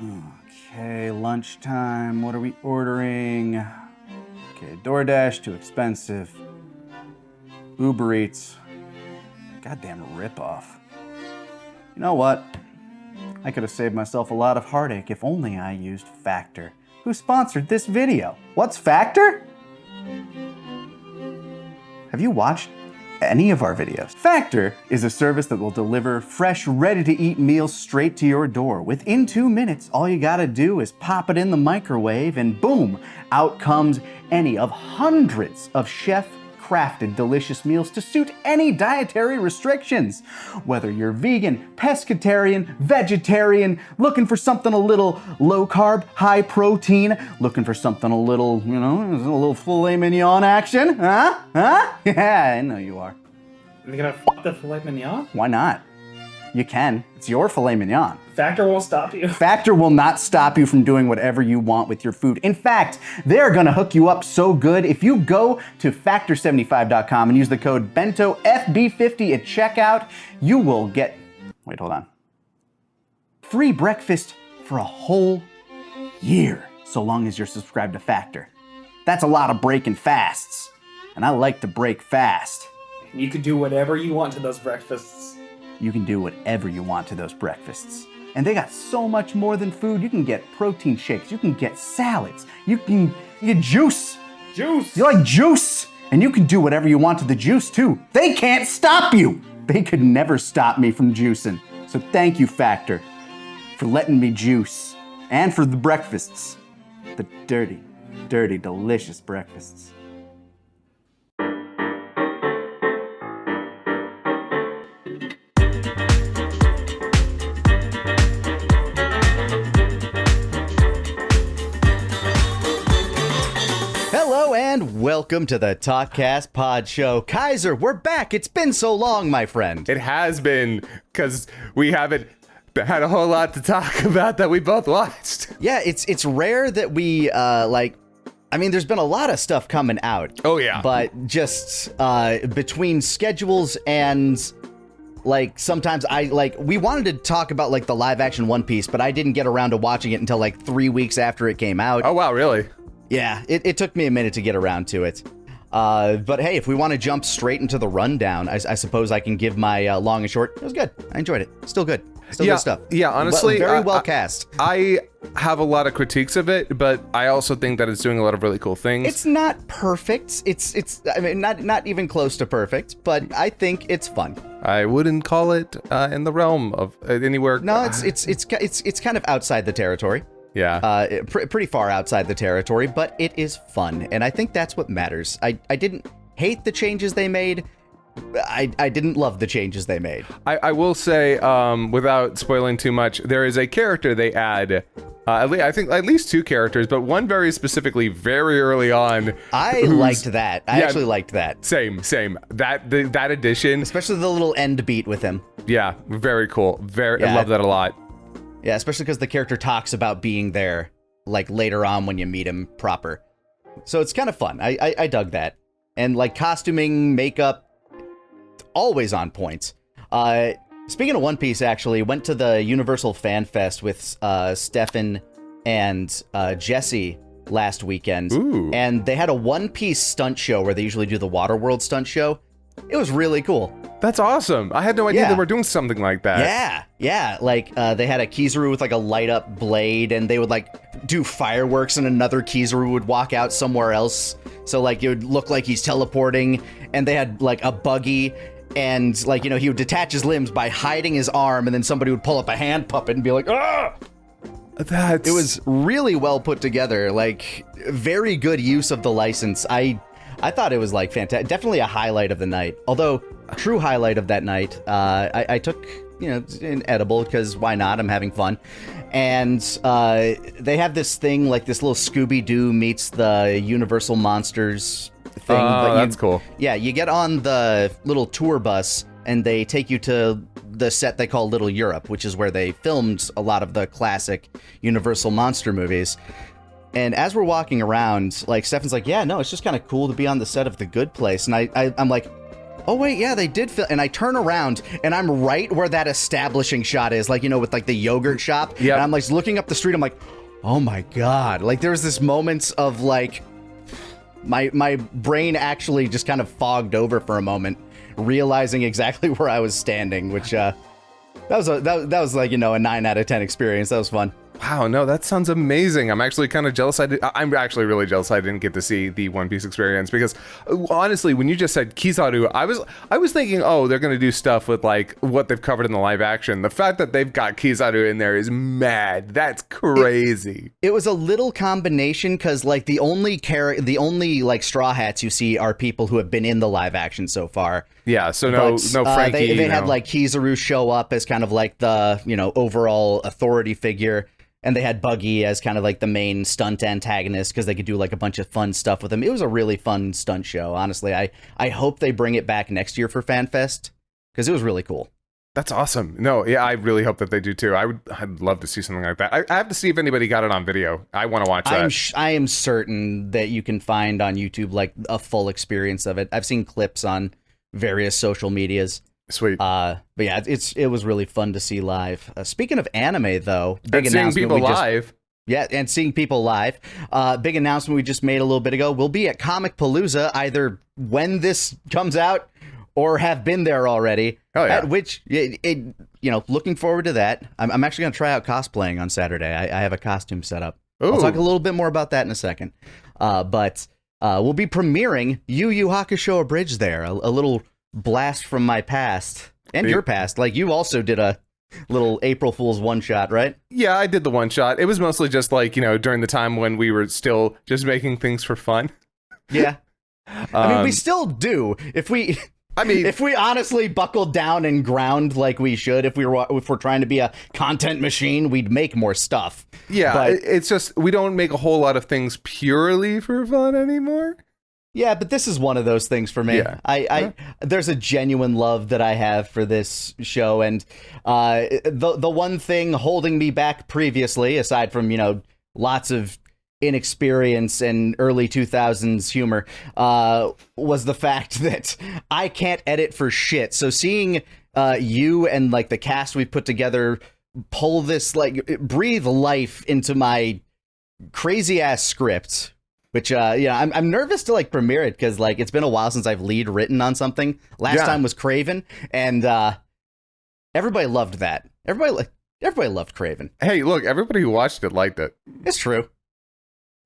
Okay, lunchtime. What are we ordering? Okay, DoorDash, too expensive. Uber Eats. Goddamn ripoff. You know what? I could have saved myself a lot of heartache if only I used Factor, who sponsored this video. What's Factor? Have you watched any of our videos? Factor is a service that will deliver fresh, ready-to-eat meals straight to your door. Within 2 minutes, all you gotta do is pop it in the microwave and boom, out comes any of hundreds of chef-crafted delicious meals to suit any dietary restrictions. Whether you're vegan, pescatarian, vegetarian, looking for something a little low-carb, high-protein, looking for something a little, a little filet mignon action, huh? Yeah, I know you are. Are they gonna fuck the filet mignon? Why not? You can. It's your filet mignon. Factor won't stop you. Factor will not stop you from doing whatever you want with your food. In fact, they're gonna hook you up so good. If you go to factor75.com and use the code BENTOFB50 at checkout, you will get, free breakfast for a whole year, so long as you're subscribed to Factor. That's a lot of breaking fasts, and I like to break fast. You can do whatever you want to those breakfasts. You can do whatever you want to those breakfasts. And they got so much more than food. You can get protein shakes, you can get salads, you can get juice. Juice! You like juice? And you can do whatever you want to the juice too. They can't stop you! They could never stop me from juicing. So thank you, Factor, for letting me juice. And for the breakfasts. The dirty, dirty, delicious breakfasts. Hello and welcome to the Talkcast Podshow. Kaiser, we're back. It's been so long, my friend. It has been, because we haven't had a whole lot to talk about that we both watched. Yeah, it's rare that we, there's been a lot of stuff coming out. Oh, yeah. But just between schedules and, sometimes we wanted to talk about, the live-action One Piece, but I didn't get around to watching it until, 3 weeks after it came out. Oh, wow, really? Yeah, it took me a minute to get around to it. But hey, if we want to jump straight into the rundown, I suppose I can give my long and short. It was good. I enjoyed it. Still good. Still good stuff. Yeah, honestly. Very well cast. I have a lot of critiques of it, but I also think that it's doing a lot of really cool things. It's not perfect. It's not even close to perfect, but I think it's fun. I wouldn't call it in the realm of anywhere. No, it's kind of outside the territory. Yeah. Pretty far outside the territory, but it is fun, and I think that's what matters. I didn't hate the changes they made. I didn't love the changes they made. I will say, without spoiling too much, there is a character they add. I think at least two characters, but one very specifically very early on. I liked that. I actually liked that. Same. That addition. Especially the little end beat with him. Yeah, very cool. I love that a lot. Yeah, especially because the character talks about being there, later on when you meet him proper. So it's kind of fun. I dug that. And, costuming, makeup, always on point. Speaking of One Piece, actually, went to the Universal Fan Fest with Stefan and Jesse last weekend. Ooh. And they had a One Piece stunt show where they usually do the Waterworld stunt show. It was really cool. That's awesome. I had no idea they were doing something like that. Yeah. They had a Kizaru with a light up blade, and they would do fireworks, and another Kizaru would walk out somewhere else. So it would look like he's teleporting, and they had a buggy, and he would detach his limbs by hiding his arm, and then somebody would pull up a hand puppet and be like, ah! It was really well put together. Very good use of the license. I thought it was fantastic. Definitely a highlight of the night. Although, true highlight of that night, I took, an edible because why not? I'm having fun. And they have this thing, this little Scooby-Doo meets the Universal Monsters thing. That's cool. Yeah, you get on the little tour bus and they take you to the set they call Little Europe, which is where they filmed a lot of the classic Universal monster movies. And as we're walking around, Stefan's like, yeah, no, it's just kind of cool to be on the set of The Good Place. And I'm like, oh wait, yeah, they did film. And I turn around and I'm right where that establishing shot is, like, you know, with like the yogurt shop. Yep. And I'm like looking up the street. I'm like, oh my God. Like there was this moment of like, my brain actually just kind of fogged over for a moment, realizing exactly where I was standing, which that was like, you know, a 9 out of 10 experience. That was fun. Wow, no, that sounds amazing. I'm actually kind of jealous. I'm actually really jealous I didn't get to see the One Piece experience because, honestly, when you just said Kizaru, I was thinking, oh, they're gonna do stuff with like what they've covered in the live action. The fact that they've got Kizaru in there is mad. That's crazy. It was a little combination because like the only like Straw Hats you see are people who have been in the live action so far. Yeah, so no Frankie. They had like Kizaru show up as kind of like the, you know, overall authority figure. And they had Buggy as kind of like the main stunt antagonist because they could do like a bunch of fun stuff with him. It was a really fun stunt show. Honestly, I hope they bring it back next year for FanFest because it was really cool. That's awesome. No, yeah, I really hope that they do too. I'd love to see something like that. I have to see if anybody got it on video. I want to watch that. I am certain that you can find on YouTube like a full experience of it. I've seen clips on various social medias. Sweet. But yeah, it was really fun to see live. Speaking of anime, though, big and seeing announcement. People live. Yeah, and seeing people live. Big announcement we just made a little bit ago. We'll be at Comic Palooza either when this comes out or have been there already. Oh yeah. At which, you know, looking forward to that. I'm actually going to try out cosplaying on Saturday. I have a costume set up. Ooh. I'll talk a little bit more about that in a second. But we'll be premiering Yu Yu Hakusho Abridged there. A little blast from my past and your past. Like you also did a little April Fool's one shot, right? Yeah, I did the one shot. It was mostly just like, you know, during the time when we were still just making things for fun. Yeah. I mean, we still do. If we honestly buckled down and ground like we should, if we're trying to be a content machine, we'd make more stuff. Yeah, but it's just we don't make a whole lot of things purely for fun anymore. Yeah, but this is one of those things for me. Yeah. There's a genuine love that I have for this show, and the one thing holding me back previously, aside from, you know, lots of inexperience and early 2000s humor, was the fact that I can't edit for shit. So seeing you and like the cast we've put together pull this, like, breathe life into my crazy ass script. Which, yeah, I'm nervous to, like, premiere it, because, like, it's been a while since I've lead written on something. Last time was Craven, and everybody loved that. Everybody loved Craven. Hey, look, everybody who watched it liked it. It's true.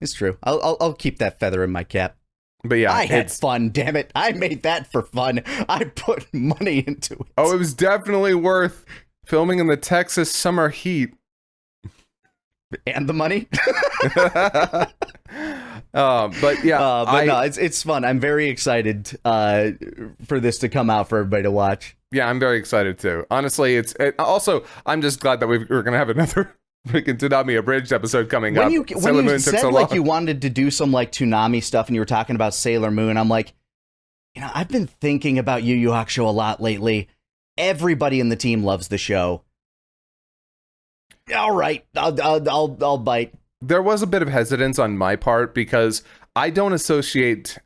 It's true. I'll keep that feather in my cap. But yeah, I had fun, damn it. I made that for fun. I put money into it. Oh, it was definitely worth filming in the Texas summer heat. And the money? But yeah, no, it's fun. I'm very excited for this to come out for everybody to watch. Yeah, I'm very excited too. Honestly, also I'm just glad that we're gonna have another freaking Toonami Abridged episode coming up. When you said like you wanted to do some like Toonami stuff and you were talking about Sailor Moon, I'm like, you know, I've been thinking about Yu Yu Hakusho a lot lately. Everybody in the team loves the show. All right, I'll bite. There was a bit of hesitance on my part because I don't associate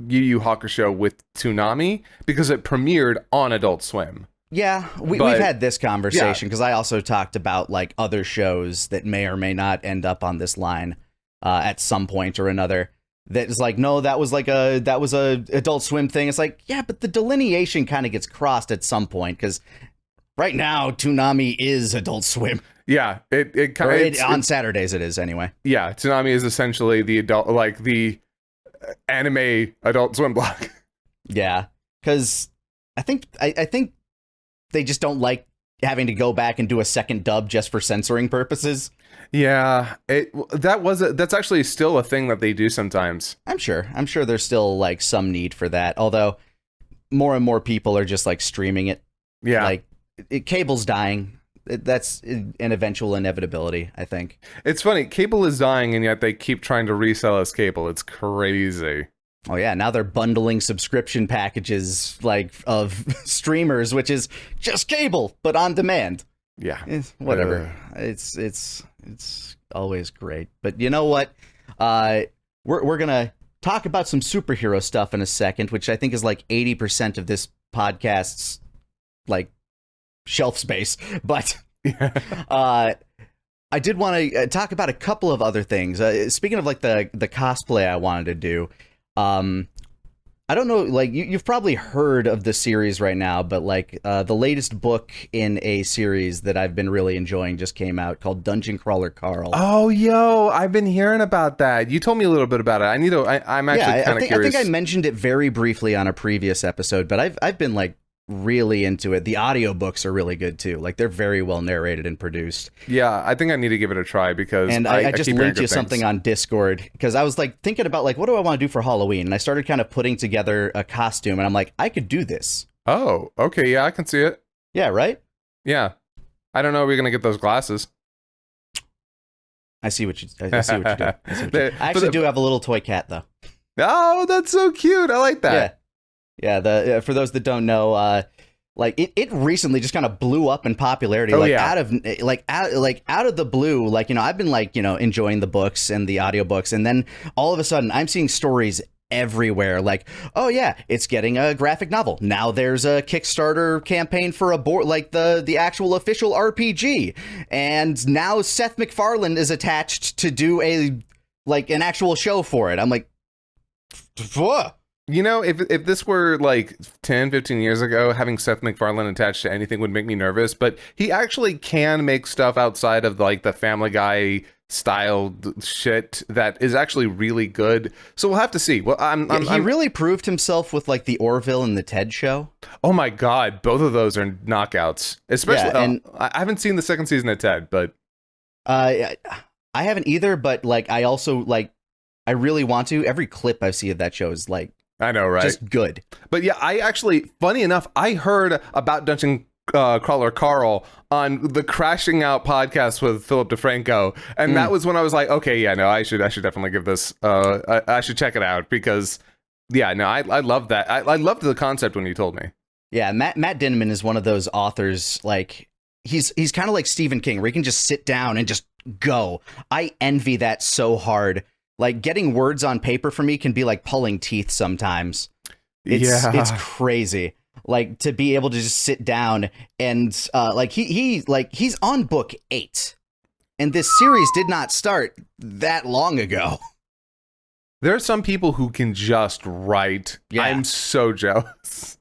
Yu Yu Hakusho with Toonami because it premiered on Adult Swim. Yeah, we've had this conversation because I also talked about like other shows that may or may not end up on this line at some point or another. That is like, no, that was a Adult Swim thing. It's like, yeah, but the delineation kind of gets crossed at some point because right now Toonami is Adult Swim. Yeah, it kind of on Saturdays it is anyway. Yeah, Toonami is essentially the adult, like the anime Adult Swim block. Yeah, because I think they just don't like having to go back and do a second dub just for censoring purposes. Yeah, that's actually still a thing that they do sometimes. I'm sure there's still like some need for that. Although more and more people are just like streaming it. Yeah, like cable's dying. That's an eventual inevitability, I think. It's funny, cable is dying, and yet they keep trying to resell us cable. It's crazy. Oh yeah, now they're bundling subscription packages like of streamers, which is just cable but on demand. Yeah, whatever. It's always great. But you know what? We're gonna talk about some superhero stuff in a second, which I think is like 80% of this podcast's like shelf space, but I did want to talk about a couple of other things. Speaking of like the cosplay I wanted to do, I don't know, like you've probably heard of the series right now, but like the latest book in a series that I've been really enjoying just came out called Dungeon Crawler Carl. Oh, yo, I've been hearing about that. You told me a little bit about it. I'm actually kind of curious. I think I mentioned it very briefly on a previous episode, but I've been like really into it. The audiobooks are really good too. Like they're very well narrated and produced. Yeah, I think I need to give it a try because I just keep hearing linked you good something things. on Discord because I was like thinking about like what do I want to do for Halloween, and I started kind of putting together a costume, and I'm like I could do this. Oh, okay, yeah, I can see it. Yeah, right? Yeah. I don't know if we're going to get those glasses. I see what you do. I actually do have a little toy cat though. Oh, that's so cute. I like that. Yeah. For those that don't know, like it recently just kind of blew up in popularity. Out of the blue. Like, you know, I've been like, you know, enjoying the books and the audiobooks, and then all of a sudden I'm seeing stories everywhere. Like, oh yeah, it's getting a graphic novel. Now there's a Kickstarter campaign for a board, like the actual official RPG, and now Seth MacFarlane is attached to do an actual show for it. I'm like, what? You know, if this were like 10, 15 years ago, having Seth MacFarlane attached to anything would make me nervous, but he actually can make stuff outside of like the Family Guy style shit that is actually really good. So we'll have to see. Well, he really proved himself with like the Orville and the Ted Show. Oh my God, both of those are knockouts. Especially, and I haven't seen the second season of Ted, but I haven't either. But like, I also like, I really want to. Every clip I see of that show is like, I know, right? Just good. But yeah, I actually, funny enough, I heard about Dungeon Crawler Carl on the Crashing Out podcast with Philip DeFranco, and that was when I was like, okay, yeah, no, I should definitely give this. I should check it out because, yeah, no, I love that. I loved the concept when you told me. Yeah, Matt Dinniman is one of those authors. Like he's kind of like Stephen King, where he can just sit down and just go. I envy that so hard. Like getting words on paper for me can be like pulling teeth sometimes. It's crazy. Like to be able to just sit down and like he's on book 8, and this series did not start that long ago. There are some people who can just write. Yeah. I'm so jealous.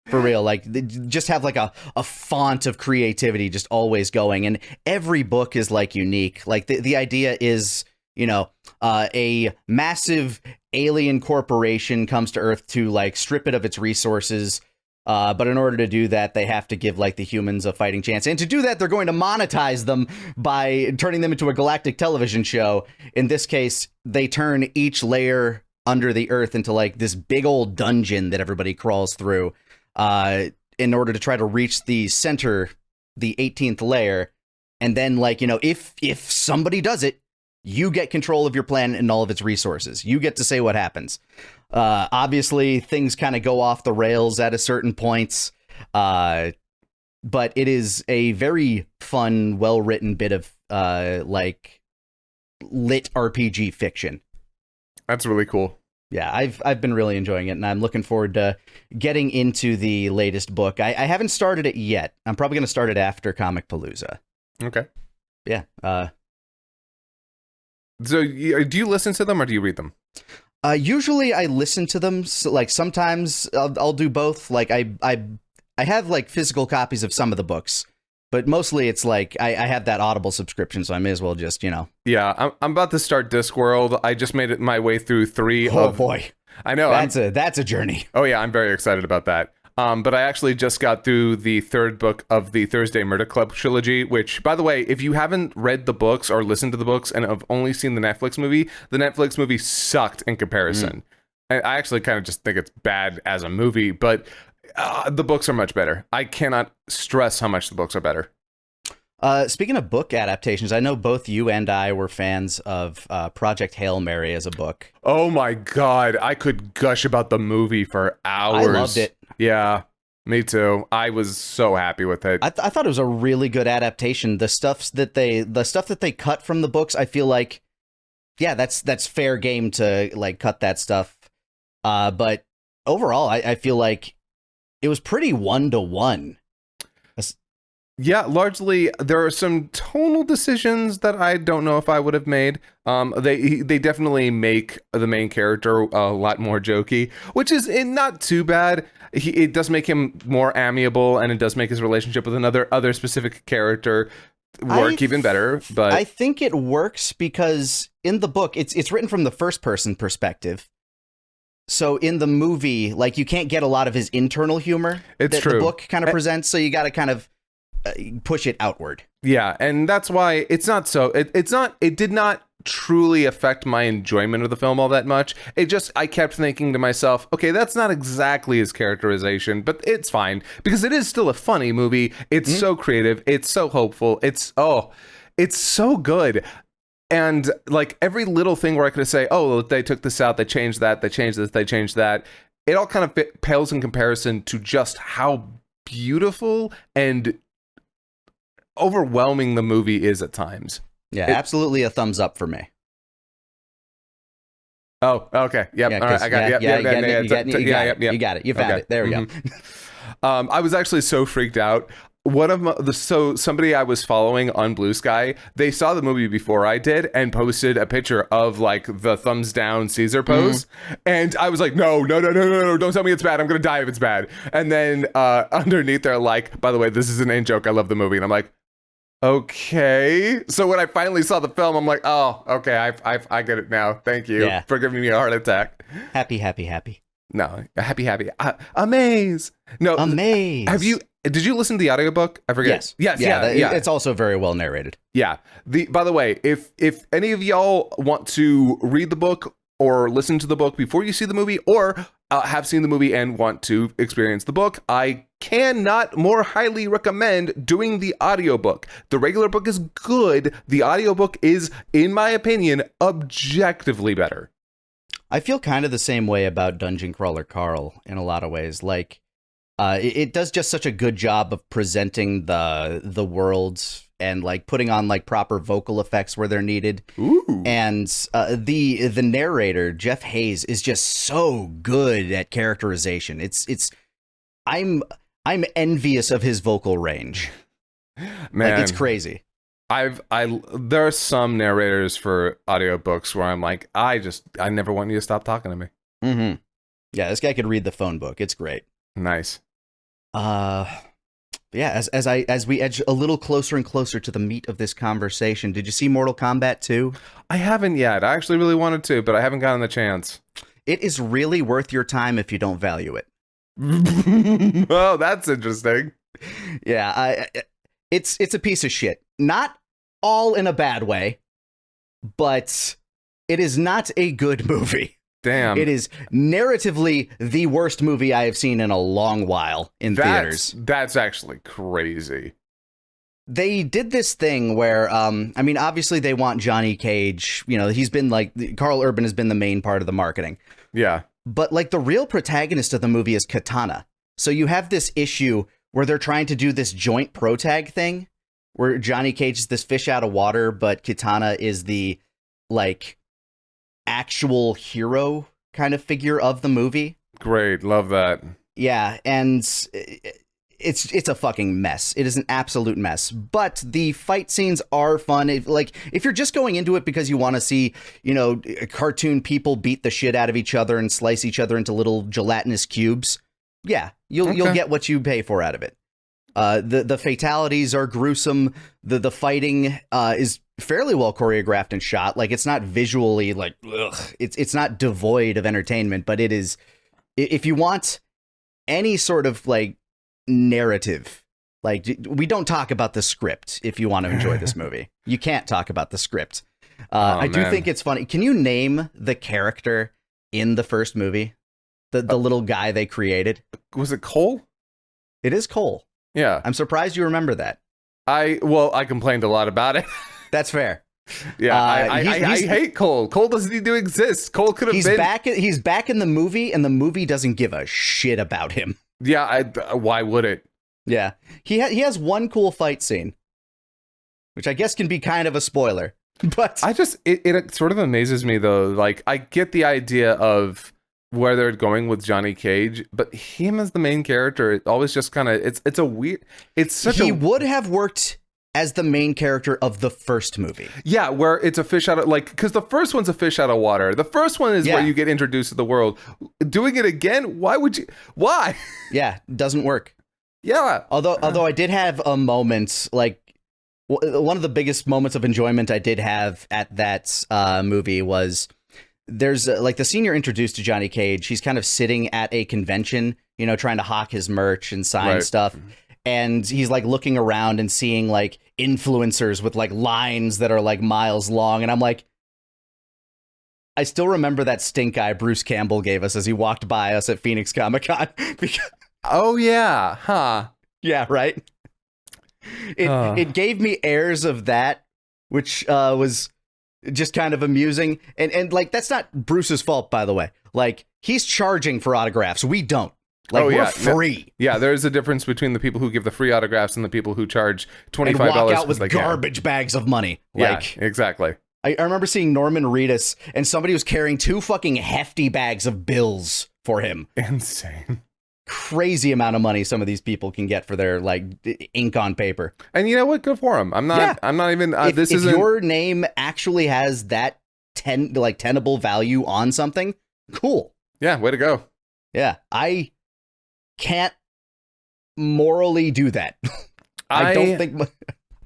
For real, like they just have like a font of creativity just always going, and every book is like unique. Like the idea is, you know, a massive alien corporation comes to Earth to like strip it of its resources. But in order to do that, they have to give like the humans a fighting chance. And to do that, they're going to monetize them by turning them into a galactic television show. In this case, they turn each layer under the Earth into like this big old dungeon that everybody crawls through in order to try to reach the center, the 18th layer. And then, like, you know, if somebody does it, you get control of your planet and all of its resources. You get to say what happens. Obviously, things kind of go off the rails at a certain points, but it is a very fun, well-written bit of like lit RPG fiction. That's really cool. Yeah, I've been really enjoying it, and I'm looking forward to getting into the latest book. I haven't started it yet. I'm probably going to start it after Comic Palooza. Okay. Yeah. So, do you listen to them or do you read them? Usually I listen to them. So, like sometimes I'll do both. Like I have like physical copies of some of the books, but mostly it's like I have that Audible subscription, so I may as well just, you know. Yeah, I'm about to start Discworld. I just made it my way through 3. Oh boy, I know that's a journey. Oh yeah, I'm very excited about that. But I actually just got through the 3rd book of the Thursday Murder Club trilogy, which, by the way, if you haven't read the books or listened to the books and have only seen the Netflix movie sucked in comparison. I actually kind of just think it's bad as a movie, but the books are much better. I cannot stress how much the books are better. Speaking of book adaptations, I know both you and I were fans of Project Hail Mary as a book. Oh my God, I could gush about the movie for hours. I loved it. Yeah, me too. I was so happy with it. I thought it was a really good adaptation. The stuff that they cut from the books, I feel like, yeah, that's fair game to like cut that stuff. But overall, I feel like it was pretty 1-to-1. Yeah, largely there are some tonal decisions that I don't know if I would have made. They definitely make the main character a lot more jokey, which is not too bad. It does make him more amiable, and it does make his relationship with other specific character work even better. But I think it works because in the book, it's written from the first person perspective. So in the movie, like, you can't get a lot of his internal humor it's that true. the book kind of presents. So you got to kind of push it outward. Yeah, and that's why it's not so. It did not truly affect my enjoyment of the film all that much. I kept thinking to myself, okay, that's not exactly his characterization, but it's fine because it is still a funny movie. It's so creative. It's so hopeful. It's so good. And like every little thing where I could say, oh, they took this out, they changed that, they changed this, they changed that. It all kind of pales in comparison to just how beautiful and overwhelming the movie is at times. Yeah, absolutely a thumbs up for me. Oh, okay. Yep. All right. I got it. You got it. You found it. There we go. I was actually so freaked out. Somebody I was following on Blue Sky, they saw the movie before I did and posted a picture of like the thumbs down Caesar pose. And I was like, no, don't tell me it's bad. I'm going to die if it's bad. And then underneath they're like, by the way, this is an in-joke. I love the movie. And I'm like, okay. So when I finally saw the film, I'm like, oh, okay, I get it now. Thank you for giving me a heart attack. Happy. No, happy. Amaze. No, Amaze. Did you listen to the audiobook? I forget. Yes. Yeah. It's also very well narrated. Yeah. By the way, if any of y'all want to read the book or listen to the book before you see the movie, or have seen the movie and want to experience the book, I cannot more highly recommend doing the audiobook. The regular book is good. The audiobook is, in my opinion, objectively better. I feel kind of the same way about Dungeon Crawler Carl in a lot of ways. Like, it does just such a good job of presenting the world and like putting on like proper vocal effects where they're needed. Ooh. And the narrator, Jeff Hayes, is just so good at characterization. I'm envious of his vocal range. Man, like, it's crazy. There are some narrators for audiobooks where I'm like, I never want you to stop talking to me. Mm-hmm. Yeah, this guy could read the phone book. It's great. Nice. Yeah, as we edge a little closer and closer to the meat of this conversation, did you see Mortal Kombat 2? I haven't yet. I actually really wanted to, but I haven't gotten the chance. It is really worth your time if you don't value it. Oh, that's interesting. Yeah, it's a piece of shit. Not all in a bad way, but it is not a good movie. Damn. It is narratively the worst movie I have seen in a long while in theaters. That's actually crazy. They did this thing where, obviously they want Johnny Cage. You know, he's been like, Carl Urban has been the main part of the marketing. Yeah. But like the real protagonist of the movie is Katana. So you have this issue where they're trying to do this joint pro tag thing where Johnny Cage is this fish out of water, but Katana is the like actual hero kind of figure of the movie. Great. Love that. Yeah. And it's a fucking mess. It is an absolute mess. But the fight scenes are fun. If you're just going into it because you want to see, cartoon people beat the shit out of each other and slice each other into little gelatinous cubes, yeah, you'll get what you pay for out of it. The fatalities are gruesome. The fighting is fairly well choreographed and shot. Like, it's not visually like, ugh. It's not devoid of entertainment, but it is. If you want any sort of like narrative, like, we don't talk about the script. If you want to enjoy this movie, you can't talk about the script. I do think it's funny. Can you name the character in the first movie? The little guy they created? Was it Cole? It is Cole. Yeah. I'm surprised you remember that. I complained a lot about it. That's fair. Yeah, I hate Cole. Cole doesn't need to exist. Cole could have been. He's back in the movie, and the movie doesn't give a shit about him. Yeah, why would it? Yeah, he has one cool fight scene, which I guess can be kind of a spoiler. But it sort of amazes me though. Like, I get the idea of where they're going with Johnny Cage, but him as the main character, it always just kind of it's a weird. It's such he would have worked as the main character of the first movie. Yeah, where it's a fish out of because the first one's a fish out of water. The first one is where you get introduced to the world. Doing it again, why would you? Why? Yeah, doesn't work. Yeah. Although I did have a moment, like one of the biggest moments of enjoyment I did have at that movie was there's like the scene you're introduced to Johnny Cage. He's kind of sitting at a convention, trying to hawk his merch and sign stuff. And he's like looking around and seeing like influencers with like lines that are like miles long. And I'm like, I still remember that stink eye Bruce Campbell gave us as he walked by us at Phoenix Comic-Con. Oh, yeah. Huh. Yeah, right. It gave me airs of that, which was just kind of amusing. And like, that's not Bruce's fault, by the way. Like, he's charging for autographs. We don't. Like, we're free. Yeah, there's a difference between the people who give the free autographs and the people who charge $25 and walk out with garbage bags of money. Like, yeah, exactly. I remember seeing Norman Reedus, and somebody was carrying 2 fucking hefty bags of bills for him. Insane. Crazy amount of money some of these people can get for their like ink on paper. And you know what? Good for them. I'm not even. If your name actually has that tenable value on something, cool. Yeah, way to go. Yeah, I can't morally do that. I don't think.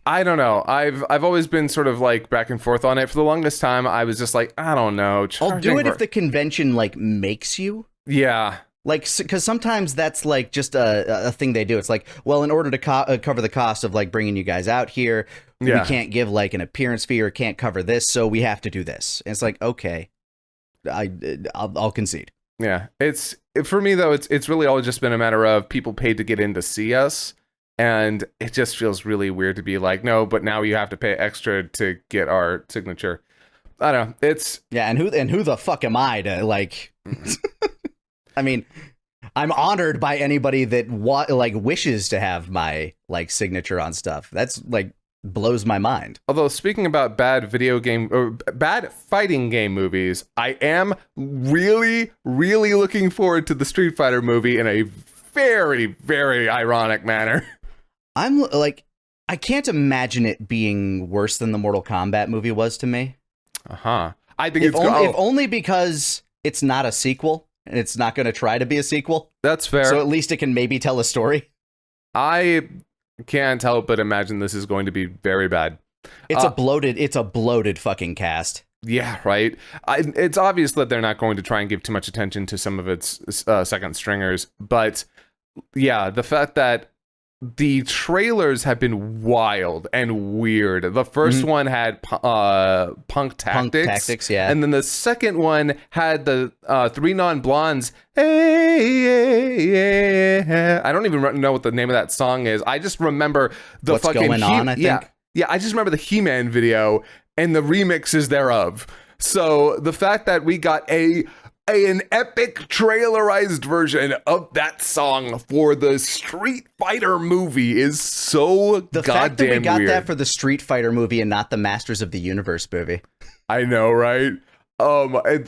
I don't know. I've always been sort of like back and forth on it. For the longest time, I was just like, I don't know. I'll do it if the convention like makes you. Yeah. Like, because sometimes that's like just a thing they do. It's like, well, in order to cover the cost of like bringing you guys out here, we can't give like an appearance fee or can't cover this, so we have to do this. And it's like, okay, I'll concede. Yeah, for me though. It's really all just been a matter of people paid to get in to see us, and it just feels really weird to be like, no, but now you have to pay extra to get our signature. I don't know. It's and who the fuck am I to like? I mean, I'm honored by anybody that wishes to have my like signature on stuff. That's like blows my mind. Although speaking about bad video game or bad fighting game movies, I am really, really looking forward to the Street Fighter movie in a very, very ironic manner. I'm like, I can't imagine it being worse than the Mortal Kombat movie was to me. I think if only because it's not a sequel. And it's not going to try to be a sequel. That's fair. So at least it can maybe tell a story. I can't help but imagine this is going to be very bad. It's a bloated fucking cast. Yeah, right. It's obvious that they're not going to try and give too much attention to some of its second stringers. But yeah, the fact that the trailers have been wild and weird. The first one had Punk Tactics, yeah. And then the second one had the 3 non-blondes. Hey, I don't even know what the name of that song is. I just remember the What's fucking going on, I think. Yeah, I just remember the He-Man video and the remixes thereof. So the fact that we got an epic trailerized version of that song for the Street Fighter movie is so the goddamn fact that we got weird. that for the Street Fighter movie and not the Masters of the Universe movie. I know, right? I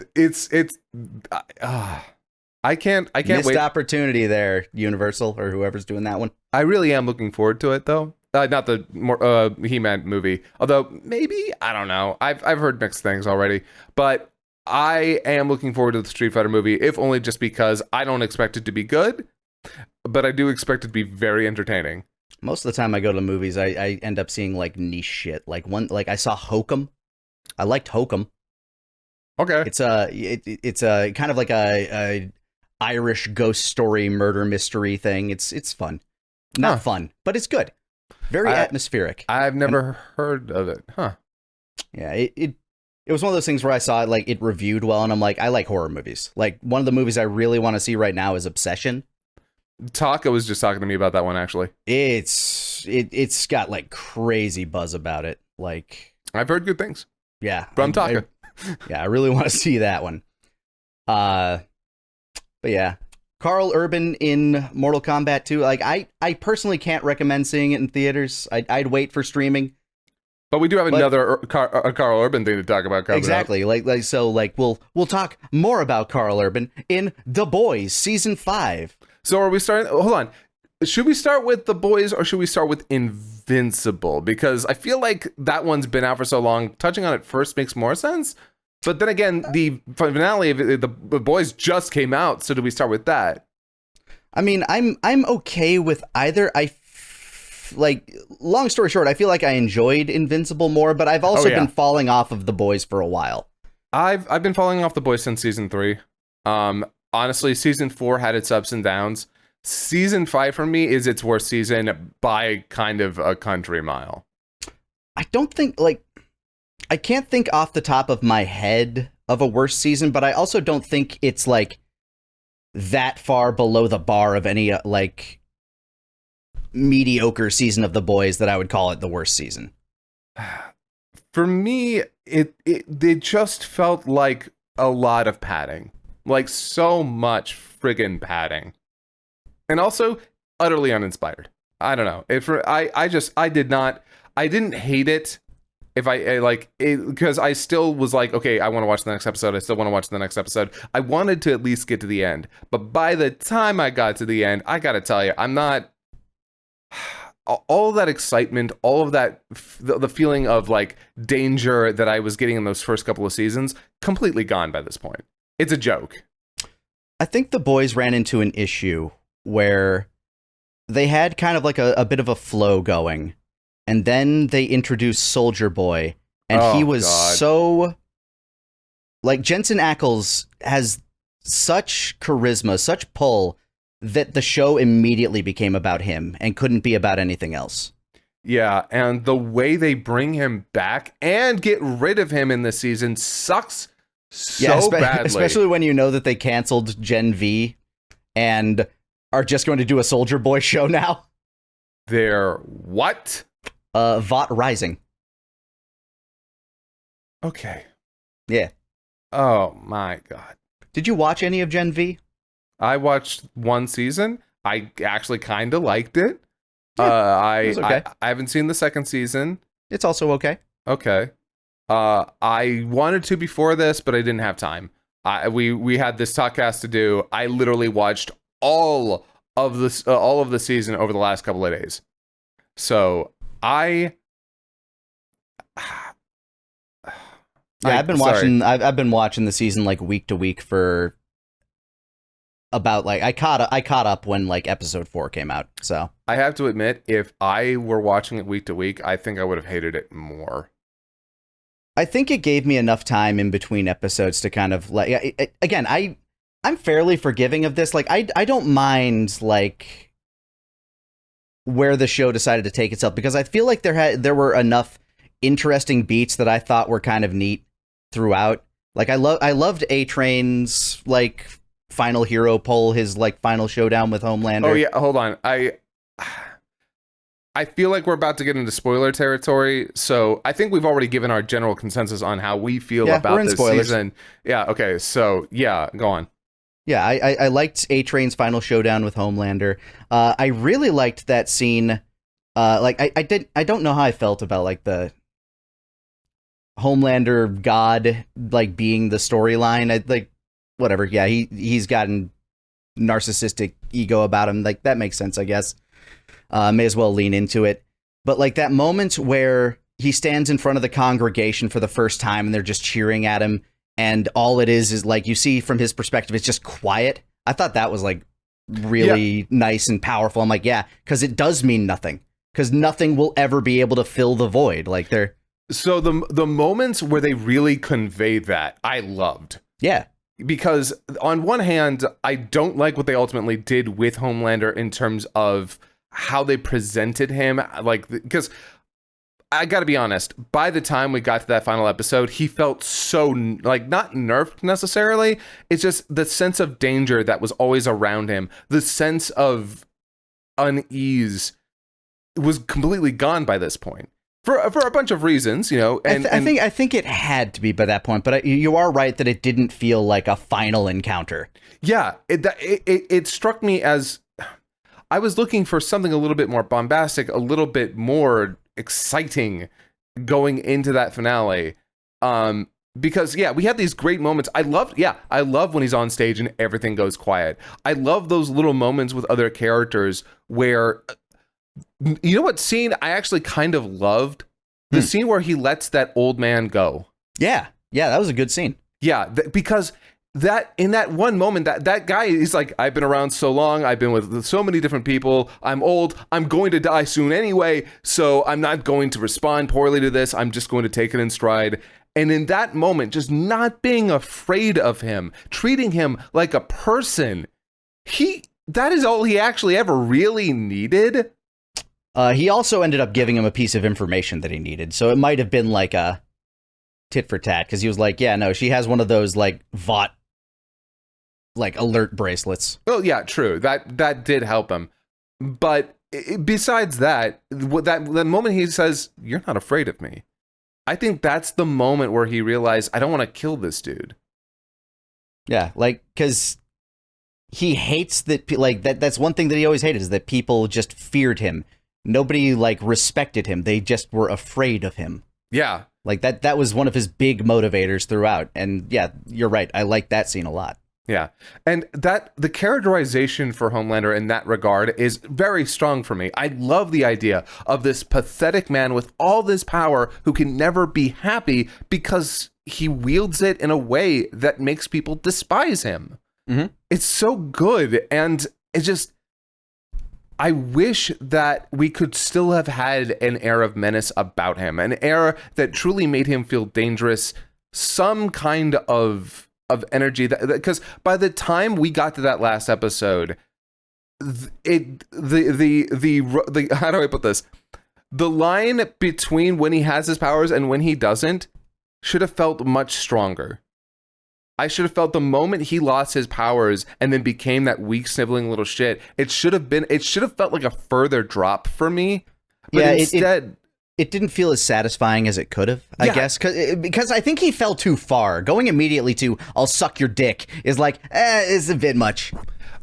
can't Missed wait. opportunity there, Universal or whoever's doing that one. I really am looking forward to it though. Not the He-Man movie, although maybe, I don't know. I've heard mixed things already, but I am looking forward to the Street Fighter movie, if only just because I don't expect it to be good, but I do expect it to be very entertaining. Most of the time I go to movies, I end up seeing like niche shit. Like I saw Hokum. I liked Hokum. Okay. It's a kind of like a Irish ghost story murder mystery thing. It's fun. Not fun, but it's good. Very atmospheric. I've never heard of it. Huh. Yeah, it was one of those things where I saw it, like, it reviewed well, and I'm like, I like horror movies. Like, one of the movies I really want to see right now is Obsession. Taka was just talking to me about that one, actually. It's got, like, crazy buzz about it. Like, I've heard good things. Yeah. From Taka. I really want to see that one. But yeah. Carl Urban in Mortal Kombat 2. Like, I personally can't recommend seeing it in theaters. I'd wait for streaming. But we do have another Carl Urban thing to talk about coming exactly. up. So we'll talk more about Carl Urban in The Boys season 5. So are we starting? Hold on. Should we start with The Boys or should we start with Invincible? Because I feel like that one's been out for so long. Touching on it first makes more sense. But then again, the finale of The Boys just came out. So do we start with that? I mean, I'm okay with either. Long story short, I feel like I enjoyed Invincible more, but I've also been falling off of The Boys for a while. I've been falling off The Boys since season 3. Honestly, season 4 had its ups and downs. Season 5 for me is its worst season by kind of a country mile. I can't think off the top of my head of a worse season, but I also don't think it's like that far below the bar of any mediocre season of The Boys that I would call it the worst season. For me, it just felt like a lot of padding. Like so much friggin' padding. And also utterly uninspired. I don't know. I didn't hate it. Because I still was like, okay, I want to watch the next episode. I still want to watch the next episode. I wanted to at least get to the end. But by the time I got to the end, I got to tell you, I'm not... All of that excitement, all of that, the feeling of like danger that I was getting in those first couple of seasons, completely gone by this point. It's a joke. I think The Boys ran into an issue where they had kind of like a bit of a flow going, and then they introduced Soldier Boy, and he was so... Like, Jensen Ackles has such charisma, such pull, that the show immediately became about him and couldn't be about anything else. Yeah, and the way they bring him back and get rid of him in this season sucks so badly. Especially when you know that they canceled Gen V and are just going to do a Soldier Boy show now. They're what? Vought Rising. Okay. Yeah. Oh my god. Did you watch any of Gen V? I watched one season. I actually kind of liked it. It was okay. I haven't seen the second season. It's also okay. Okay. I wanted to before this, but I didn't have time. We had this Talkcast to do. I literally watched all of the season over the last couple of days. So I've been watching. I've been watching the season like week to week for about like I caught up when like episode 4 came out. So I have to admit, if I were watching it week to week, I think I would have hated it more. I think it gave me enough time in between episodes to kind of like again, I'm fairly forgiving of this. Like I don't mind like where the show decided to take itself, because I feel like there were enough interesting beats that I thought were kind of neat throughout. Like I loved A-Train's like final hero pull, his like final showdown with Homelander. Oh yeah, hold on. I feel like we're about to get into spoiler territory, so I think we've already given our general consensus on how we feel about this season. Yeah, okay, so yeah, go on. Yeah, I liked A-Train's final showdown with Homelander. I really liked that scene. I don't know how I felt about like the Homelander God like being the storyline. I like whatever. Yeah, he's gotten narcissistic ego about him. Like that makes sense, I guess. May as well lean into it. But like that moment where he stands in front of the congregation for the first time and they're just cheering at him, and all it is like you see from his perspective, it's just quiet. I thought that was like really nice and powerful. I'm like, yeah, because it does mean nothing. Because nothing will ever be able to fill the void. Like they're so the moments where they really conveyed that, I loved. Yeah. Because on one hand, I don't like what they ultimately did with Homelander in terms of how they presented him. Like, because I gotta be honest, by the time we got to that final episode, he felt so like not nerfed necessarily. It's just the sense of danger that was always around him. The sense of unease was completely gone by this point. For a bunch of reasons, you know, and I think it had to be by that point, but you are right that it didn't feel like a final encounter. Yeah, it struck me as I was looking for something a little bit more bombastic, a little bit more exciting, going into that finale. Because we had these great moments. I love when he's on stage and everything goes quiet. I love those little moments with other characters where, you know what scene I actually kind of loved? The scene where he lets that old man go. Yeah, that was a good scene. Yeah, because that in that one moment, that guy is like, I've been around so long, I've been with so many different people, I'm old, I'm going to die soon anyway, so I'm not going to respond poorly to this, I'm just going to take it in stride. And in that moment, just not being afraid of him, treating him like a person, that is all he actually ever really needed. He also ended up giving him a piece of information that he needed, so it might have been like a tit for tat, because he was like, yeah, no, she has one of those like VOT like alert bracelets. Oh yeah, true. That did help him. But besides that moment he says, "You're not afraid of me," I think that's the moment where he realized, I don't want to kill this dude. Yeah, like, because he hates that, like, that's one thing that he always hated, is that people just feared him. Nobody, like, respected him. They just were afraid of him. Yeah. Like, that was one of his big motivators throughout. And yeah, you're right. I like that scene a lot. Yeah. And the characterization for Homelander in that regard is very strong for me. I love the idea of this pathetic man with all this power who can never be happy because he wields it in a way that makes people despise him. Mm-hmm. It's so good. And it's just, I wish that we could still have had an air of menace about him, an air that truly made him feel dangerous, some kind of energy, because by the time we got to that last episode, the how do I put this? The line between when he has his powers and when he doesn't should have felt much stronger. I should have felt the moment he lost his powers and then became that weak, sniveling little shit. It should have felt like a further drop for me. But yeah, instead, it didn't feel as satisfying as it could have, I guess, because I think he fell too far. Going immediately to "I'll suck your dick" is like, is a bit much.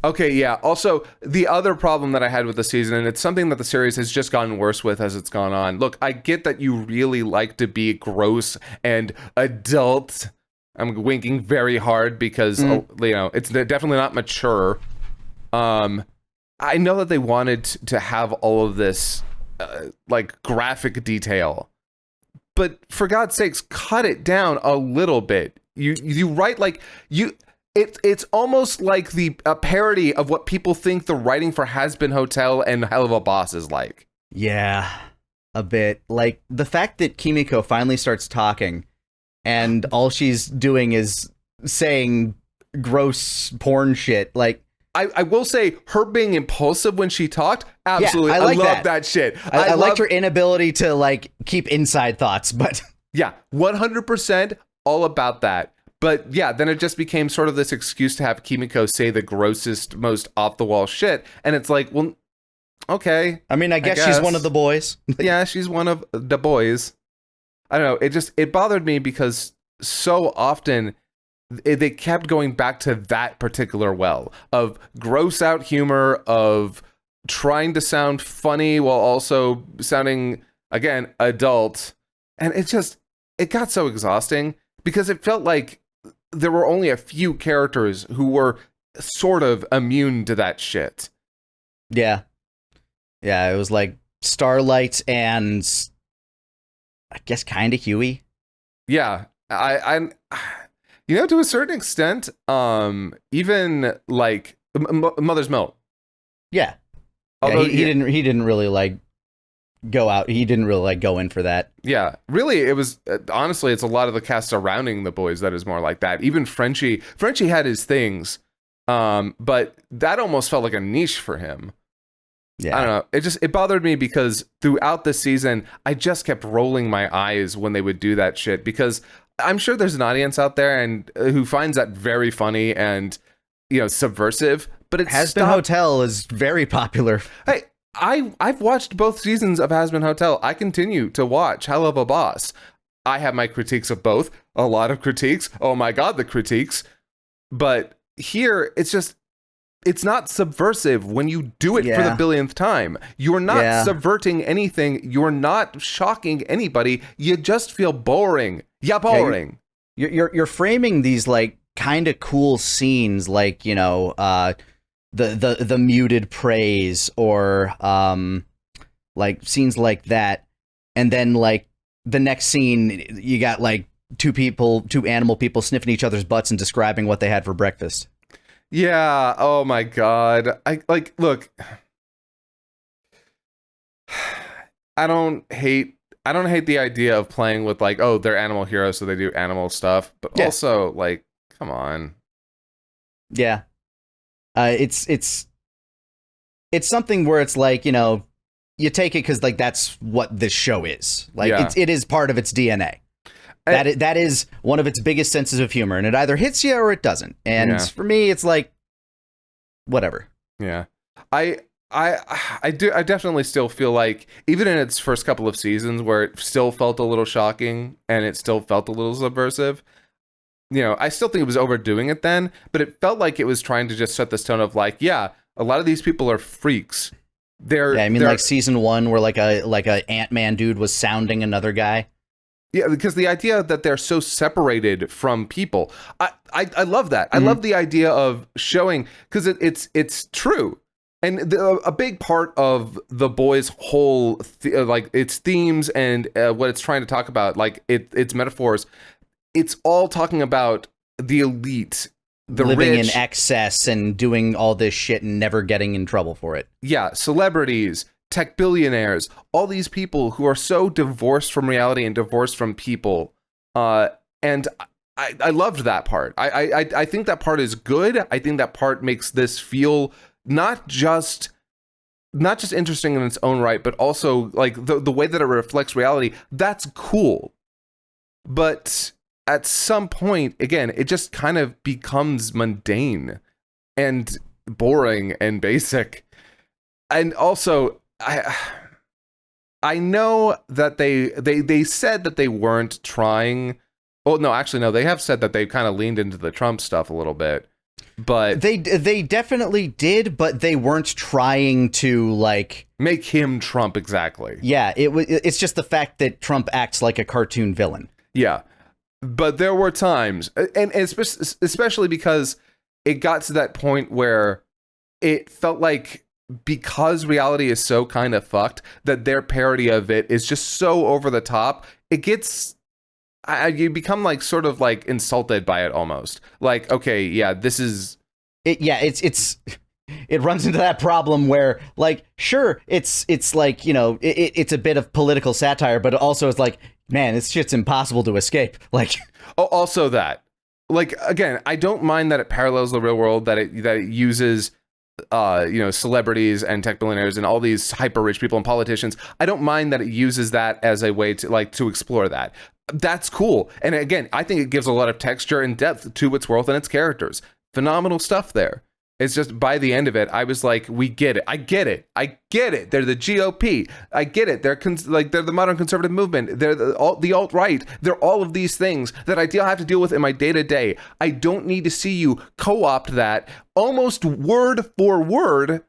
Okay, yeah. Also, the other problem that I had with the season, and it's something that the series has just gotten worse with as it's gone on. Look, I get that you really like to be gross and adult. I'm winking very hard because, it's definitely not mature. I know that they wanted to have all of this, like, graphic detail. But for God's sakes, cut it down a little bit. You write like... It's almost like a parody of what people think the writing for Has Been Hotel and Hell of a Boss is like. Yeah, a bit. Like, the fact that Kimiko finally starts talking... and all she's doing is saying gross porn shit. Like, I will say, her being impulsive when she talked, absolutely, yeah, I love that shit. I liked her inability to, like, keep inside thoughts, but... Yeah, 100% all about that. But yeah, then it just became sort of this excuse to have Kimiko say the grossest, most off-the-wall shit. And it's like, well, okay. I mean, I guess she's one of the boys. Yeah, she's one of the boys. I don't know. It bothered me because so often they kept going back to that particular well of gross out humor, of trying to sound funny while also sounding, again, adult. And it got so exhausting because it felt like there were only a few characters who were sort of immune to that shit. Yeah. Yeah, it was like Starlight and... I guess kind of Huey. Yeah, I'm, to a certain extent, even like Mother's Milk. Yeah, although he didn't really like go out. He didn't really like go in for that. Yeah, really, it was honestly, it's a lot of the cast surrounding the boys that is more like that. Even Frenchie had his things, but that almost felt like a niche for him. Yeah. I don't know. It bothered me because throughout the season, I just kept rolling my eyes when they would do that shit, because I'm sure there's an audience out there and who finds that very funny and, subversive, but it Has Been Hotel is very popular. Hey, I've watched both seasons of Has Been Hotel. I continue to watch Hell of a Boss. I have my critiques of both, a lot of critiques. Oh my God, the critiques. But here it's just, it's not subversive when you do it for the Yeah. billionth time. You're not Yeah. subverting anything. You're not shocking anybody. You just feel boring. Yeah, boring. You're framing these like kind of cool scenes, like, you know, the muted praise, or like scenes like that, and then like the next scene you got like two animal people sniffing each other's butts and describing what they had for breakfast. Yeah. Oh my God. Look, I don't hate the idea of playing with like, oh, they're animal heroes, so they do animal stuff. But Yeah. also, like, come on. Yeah. It's something where it's like, you know, you take it because like that's what this show is. Like, Yeah. it is part of its DNA. That is one of its biggest senses of humor, and it either hits you or it doesn't. And Yeah. for me, it's like, whatever. Yeah. I definitely still feel like, even in its first couple of seasons where it still felt a little shocking and it still felt a little subversive, you know, I still think it was overdoing it then, but it felt like it was trying to just set this tone of like, yeah, a lot of these people are freaks. I mean, like season 1 where like a Ant-Man dude was sounding another guy. Yeah, because the idea that they're so separated from people, I love that. I love the idea of showing, because it's true. And a big part of The Boys' whole, like, its themes and what it's trying to talk about, like, its metaphors, it's all talking about the elite, the living rich, in excess and doing all this shit and never getting in trouble for it. yeah, celebrities, tech billionaires, all these people who are so divorced from reality and divorced from people. And I loved that part. I think that part is good. I think that part makes this feel not just interesting in its own right, but also like the way that it reflects reality. That's cool. But at some point, again, it just kind of becomes mundane and boring and basic. And also, I know that they said that they weren't trying. Well, no, actually, no. They have said that they kind of leaned into the Trump stuff a little bit, but they definitely did, but they weren't trying to like make him Trump exactly. Yeah, it's just the fact that Trump acts like a cartoon villain. Yeah, but there were times, and especially because it got to that point where it felt like, because reality is so kind of fucked, that their parody of it is just so over the top. It gets, you become like sort of like insulted by it almost. Like, okay, yeah, this is it. Yeah, it runs into that problem where, like, sure, it's like, you know, it's a bit of political satire, but also it's like, man, this shit's impossible to escape. Like, also that, like, again, I don't mind that it parallels the real world, that it uses you know, celebrities and tech billionaires and all these hyper rich people and politicians. I don't mind that it uses that as a way to like to explore that. That's cool. And again, I think it gives a lot of texture and depth to its world and its characters. Phenomenal stuff there. It's just, by the end of it, I was like, we get it. I get it. I get it. They're the GOP. I get it. They're they're the modern conservative movement. They're the alt-right. They're all of these things that I have to deal with in my day-to-day. I don't need to see you co-opt that almost word for word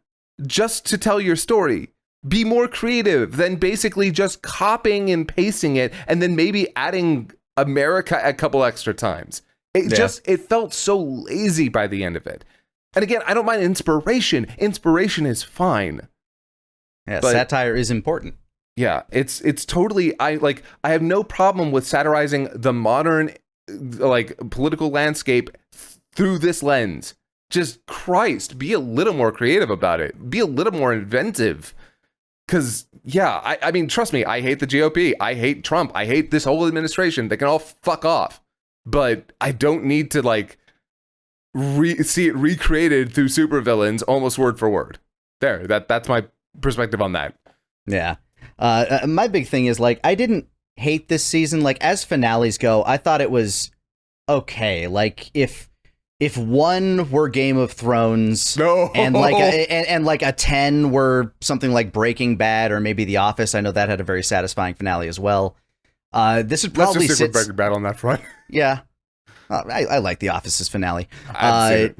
just to tell your story. Be more creative than basically just copying and pasting it and then maybe adding America a couple extra times. It felt so lazy by the end of it. And again, I don't mind inspiration. Inspiration is fine. Yeah, but satire is important. Yeah, it's totally, I have no problem with satirizing the modern like political landscape through this lens. Just Christ, be a little more creative about it. Be a little more inventive. Cause yeah, I mean, trust me, I hate the GOP. I hate Trump. I hate this whole administration. They can all fuck off. But I don't need to like see it recreated through supervillains almost word for word. That's my perspective on that. Yeah. My big thing is, like, I didn't hate this season. Like, as finales go, I thought it was okay. Like, if one were Game of Thrones, No. and like a 10 were something like Breaking Bad or maybe The Office, I know that had a very satisfying finale as well. This would probably Let's just stick sit with Breaking Bad on that front. Yeah. I like The Office's finale. I've seen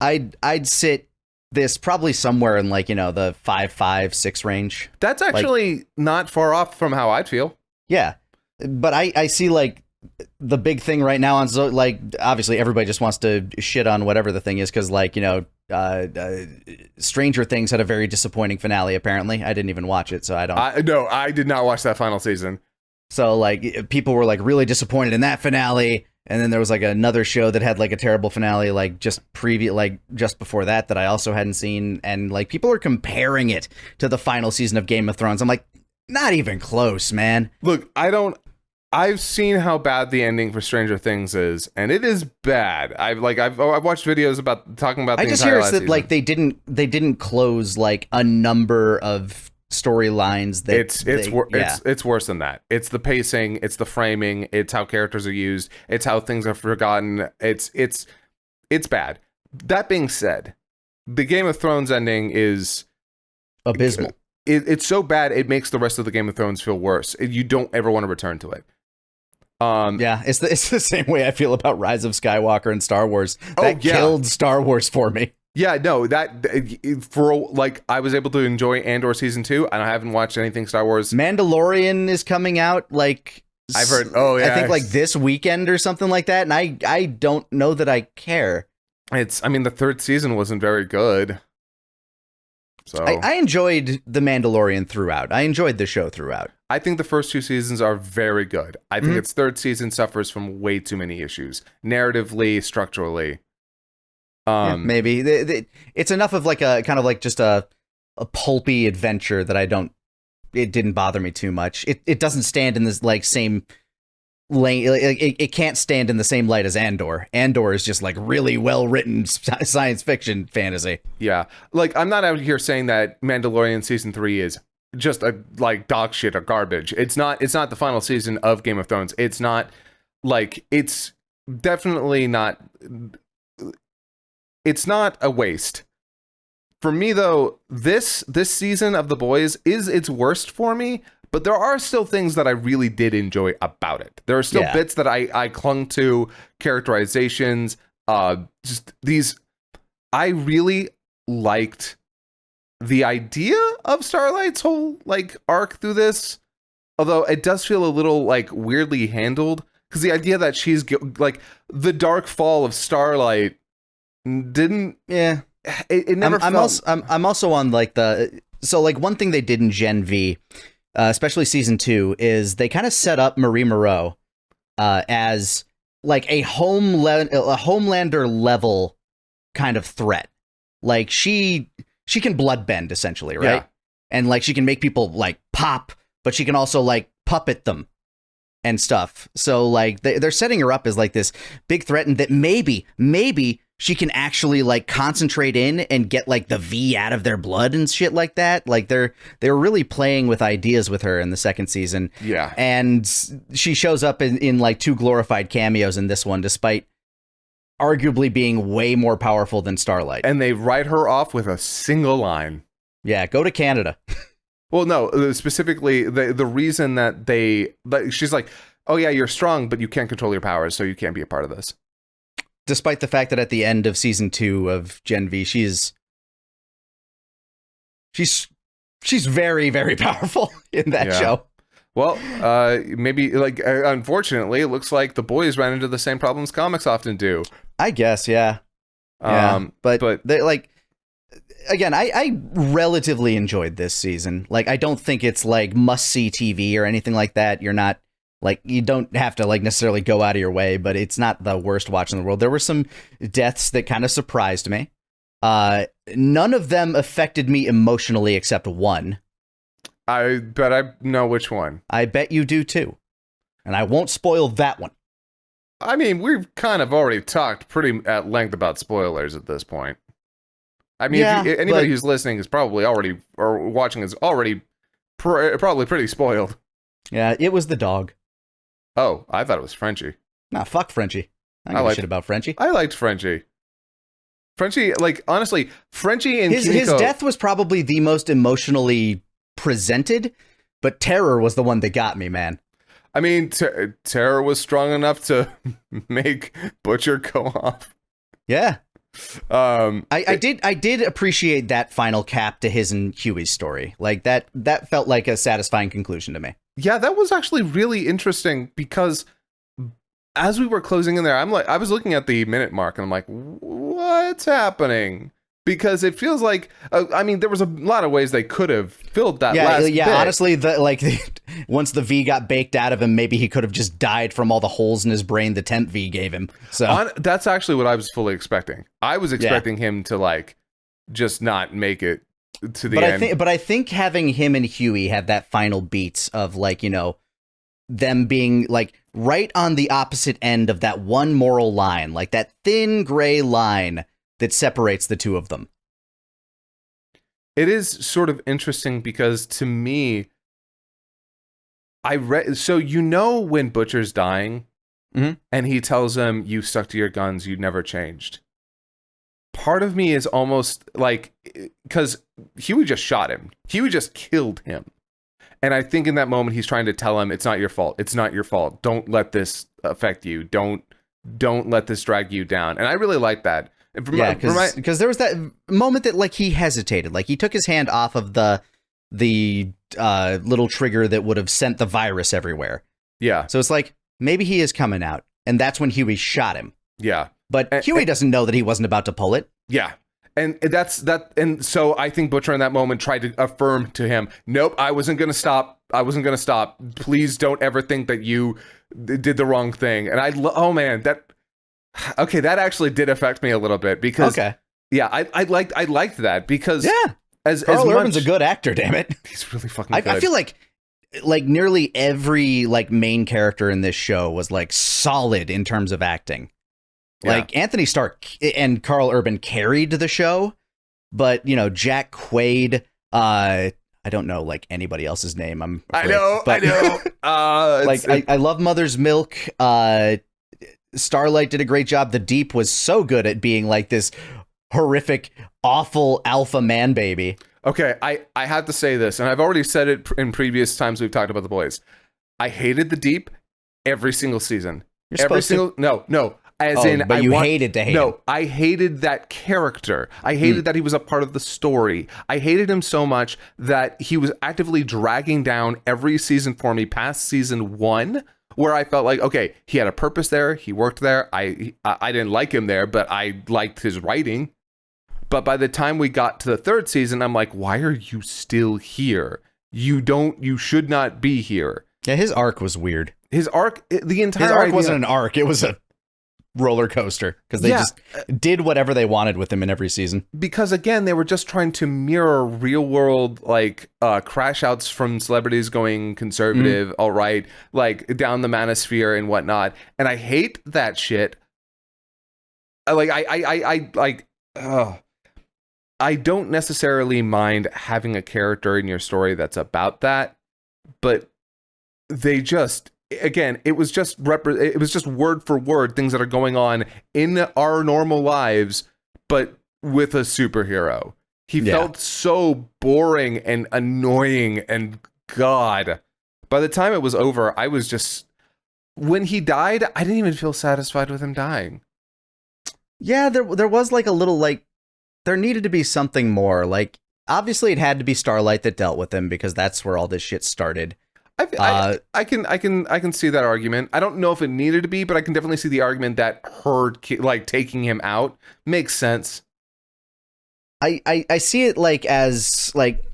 it. I'd sit this probably somewhere in like, the 5.5, 6 range. That's actually not far off from how I'd feel. Yeah. But I see like the big thing right now on like obviously everybody just wants to shit on whatever the thing is because like Stranger Things had a very disappointing finale. Apparently, I didn't even watch it, so I don't. No, I did not watch that final season. So like people were like really disappointed in that finale, and then there was like another show that had like a terrible finale like just before that I also hadn't seen, and like people are comparing it to the final season of Game of Thrones. I'm like, not even close, man. Look, I've seen how bad the ending for Stranger Things is, and it is bad. I've watched videos talking about. I just hear that season. Like they didn't close like a number of storylines. That it's worse than that. It's the pacing, it's the framing, it's how characters are used, it's how things are forgotten. It's bad. That being said, the Game of Thrones ending is abysmal. It's so bad it makes the rest of the Game of Thrones feel worse. You don't ever want to return to it. Yeah, it's the same way I feel about Rise of Skywalker and Star Wars. That killed Star Wars for me. Yeah, no, I was able to enjoy Andor season 2, and I haven't watched anything Star Wars. Mandalorian is coming out like I've heard. Oh yeah, I think like this weekend or something like that, and I don't know that I care. The third season wasn't very good. So I enjoyed The Mandalorian throughout. I enjoyed the show throughout. I think the first 2 seasons are very good. I think its third season suffers from way too many issues, narratively, structurally. Maybe it's enough of like a kind of like just a pulpy adventure that it didn't bother me too much. It doesn't stand in this like same lane. It can't stand in the same light as Andor. Andor is just like really well written science fiction fantasy. Yeah, like I'm not out here saying that Mandalorian season 3 is just a like dog shit or garbage. It's not the final season of Game of Thrones. It's not like it's definitely not. It's not a waste. For me though, this season of The Boys is its worst for me. But there are still things that I really did enjoy about it. There are still bits that I clung to, characterizations, just these. I really liked the idea of Starlight's whole like arc through this, although it does feel a little like weirdly handled because the idea that she's like the dark fall of Starlight didn't. Yeah, it never. I'm also on like so like one thing they did in Gen V. Especially season 2, is they kind of set up Marie Moreau as like a Homelander level kind of threat. Like she can bloodbend essentially, right? Yeah. And like she can make people like pop, but she can also like puppet them and stuff. So like they're setting her up as like this big threat, and that maybe she can actually like concentrate in and get like the V out of their blood and shit like that. Like they're really playing with ideas with her in the second season. Yeah. And she shows up in like 2 glorified cameos in this one, despite arguably being way more powerful than Starlight. And they write her off with a single line. Yeah, go to Canada. Well, no, specifically the reason that she's like, oh yeah, you're strong, but you can't control your powers, so you can't be a part of this. Despite the fact that at the end of season 2 of Gen V, she's very, very powerful in that show. Well, maybe like unfortunately, it looks like The Boys ran into the same problems comics often do. I guess, yeah. But they like again, I relatively enjoyed this season. Like, I don't think it's like must see TV or anything like that. You're not. Like, you don't have to, like, necessarily go out of your way, but it's not the worst watch in the world. There were some deaths that kind of surprised me. None of them affected me emotionally except one. I bet I know which one. I bet you do, too. And I won't spoil that one. I mean, we've kind of already talked pretty at length about spoilers at this point. I mean, anybody who's listening is probably already, or watching is already probably pretty spoiled. Yeah, it was the dog. Oh, I thought it was Frenchie. Nah, fuck Frenchie. I don't give a shit about Frenchie. I liked Frenchie. Frenchie, like, honestly, Frenchie and Kimiko... His death was probably the most emotionally presented, but Terror was the one that got me, man. I mean, Terror was strong enough to make Butcher go off. Yeah. I did appreciate that final cap to his and Huey's story. Like that felt like a satisfying conclusion to me. Yeah, that was actually really interesting because as we were closing in there, I was looking at the minute mark and I'm like, what's happening? Because it feels like, I mean, there was a lot of ways they could have filled that last bit. Honestly, once the V got baked out of him, maybe he could have just died from all the holes in his brain the 10th V gave him. So that's actually what I was fully expecting. I was expecting him to like just not make it to the end. But I think having him and Huey have that final beats of like, you know, them being like right on the opposite end of that one moral line, like that thin gray line that separates the two of them. It is sort of interesting because to me, so you know when Butcher's dying and he tells him, you stuck to your guns, you never changed. Part of me is almost like, because Huey just shot him. Huey just killed him. And I think in that moment, he's trying to tell him, it's not your fault. It's not your fault. Don't let this affect you. Don't let this drag you down. And I really like that. Because there was that moment that like he hesitated, like he took his hand off of the little trigger that would have sent the virus everywhere. Yeah. So it's like maybe he is coming out, and that's when Huey shot him. Yeah. But Huey doesn't know that he wasn't about to pull it. Yeah. And that's that. And so I think Butcher in that moment tried to affirm to him, nope, I wasn't going to stop. Please don't ever think that you did the wrong thing. And that actually did affect me a little bit because I liked that because Carl Urban's a good actor, damn it. He's really fucking good. I feel like nearly every like main character in this show was like solid in terms of acting. Like Anthony Stark and Carl Urban carried the show, but you know, Jack Quaid, I don't know like anybody else's name. I know. I love Mother's Milk. Starlight did a great job. The Deep was so good at being like this horrific, awful alpha man baby. Okay, I have to say this, and I've already said it in previous times we've talked about The Boys. I hated The Deep every single season. No. Hated to hate him. No, I hated that character. I hated that he was a part of the story. I hated him so much that he was actively dragging down every season for me past season 1. Where I felt like, okay, he had a purpose there. He worked there. I didn't like him there, but I liked his writing. But by the time we got to the 3rd season, I'm like, why are you still here? You should not be here. Yeah, his arc was weird. His arc wasn't an arc. It was a roller coaster because they just did whatever they wanted with him in every season. Because again, they were just trying to mirror real world like crash outs from celebrities going conservative, all right, like down the manosphere and whatnot. And I hate that shit. I don't necessarily mind having a character in your story that's about that, but they just. Again, it was just word for word things that are going on in our normal lives, but with a superhero. He felt so boring and annoying, and God, by the time it was over, I was just, when he died, I didn't even feel satisfied with him dying. Yeah, there was like a little like, there needed to be something more. Like, obviously it had to be Starlight that dealt with him because that's where all this shit started. I can see that argument. I don't know if it needed to be, but I can definitely see the argument that her like taking him out makes sense. I see it like as like,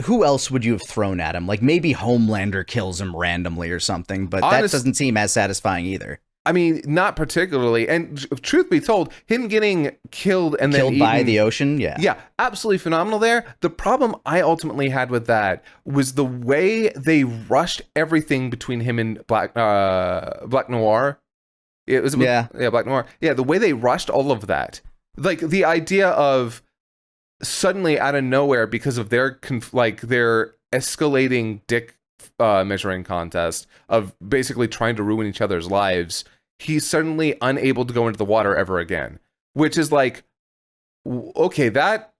who else would you have thrown at him? Like maybe Homelander kills him randomly or something, but that doesn't seem as satisfying either. I mean, not particularly. And truth be told, him getting killed and then killed by the ocean, yeah, absolutely phenomenal there. The problem I ultimately had with that was the way they rushed everything between him and Black Noir. Black Noir. Yeah, the way they rushed all of that, like the idea of suddenly out of nowhere because of their escalating dick measuring contest of basically trying to ruin each other's lives, he's suddenly unable to go into the water ever again, which is like, okay, that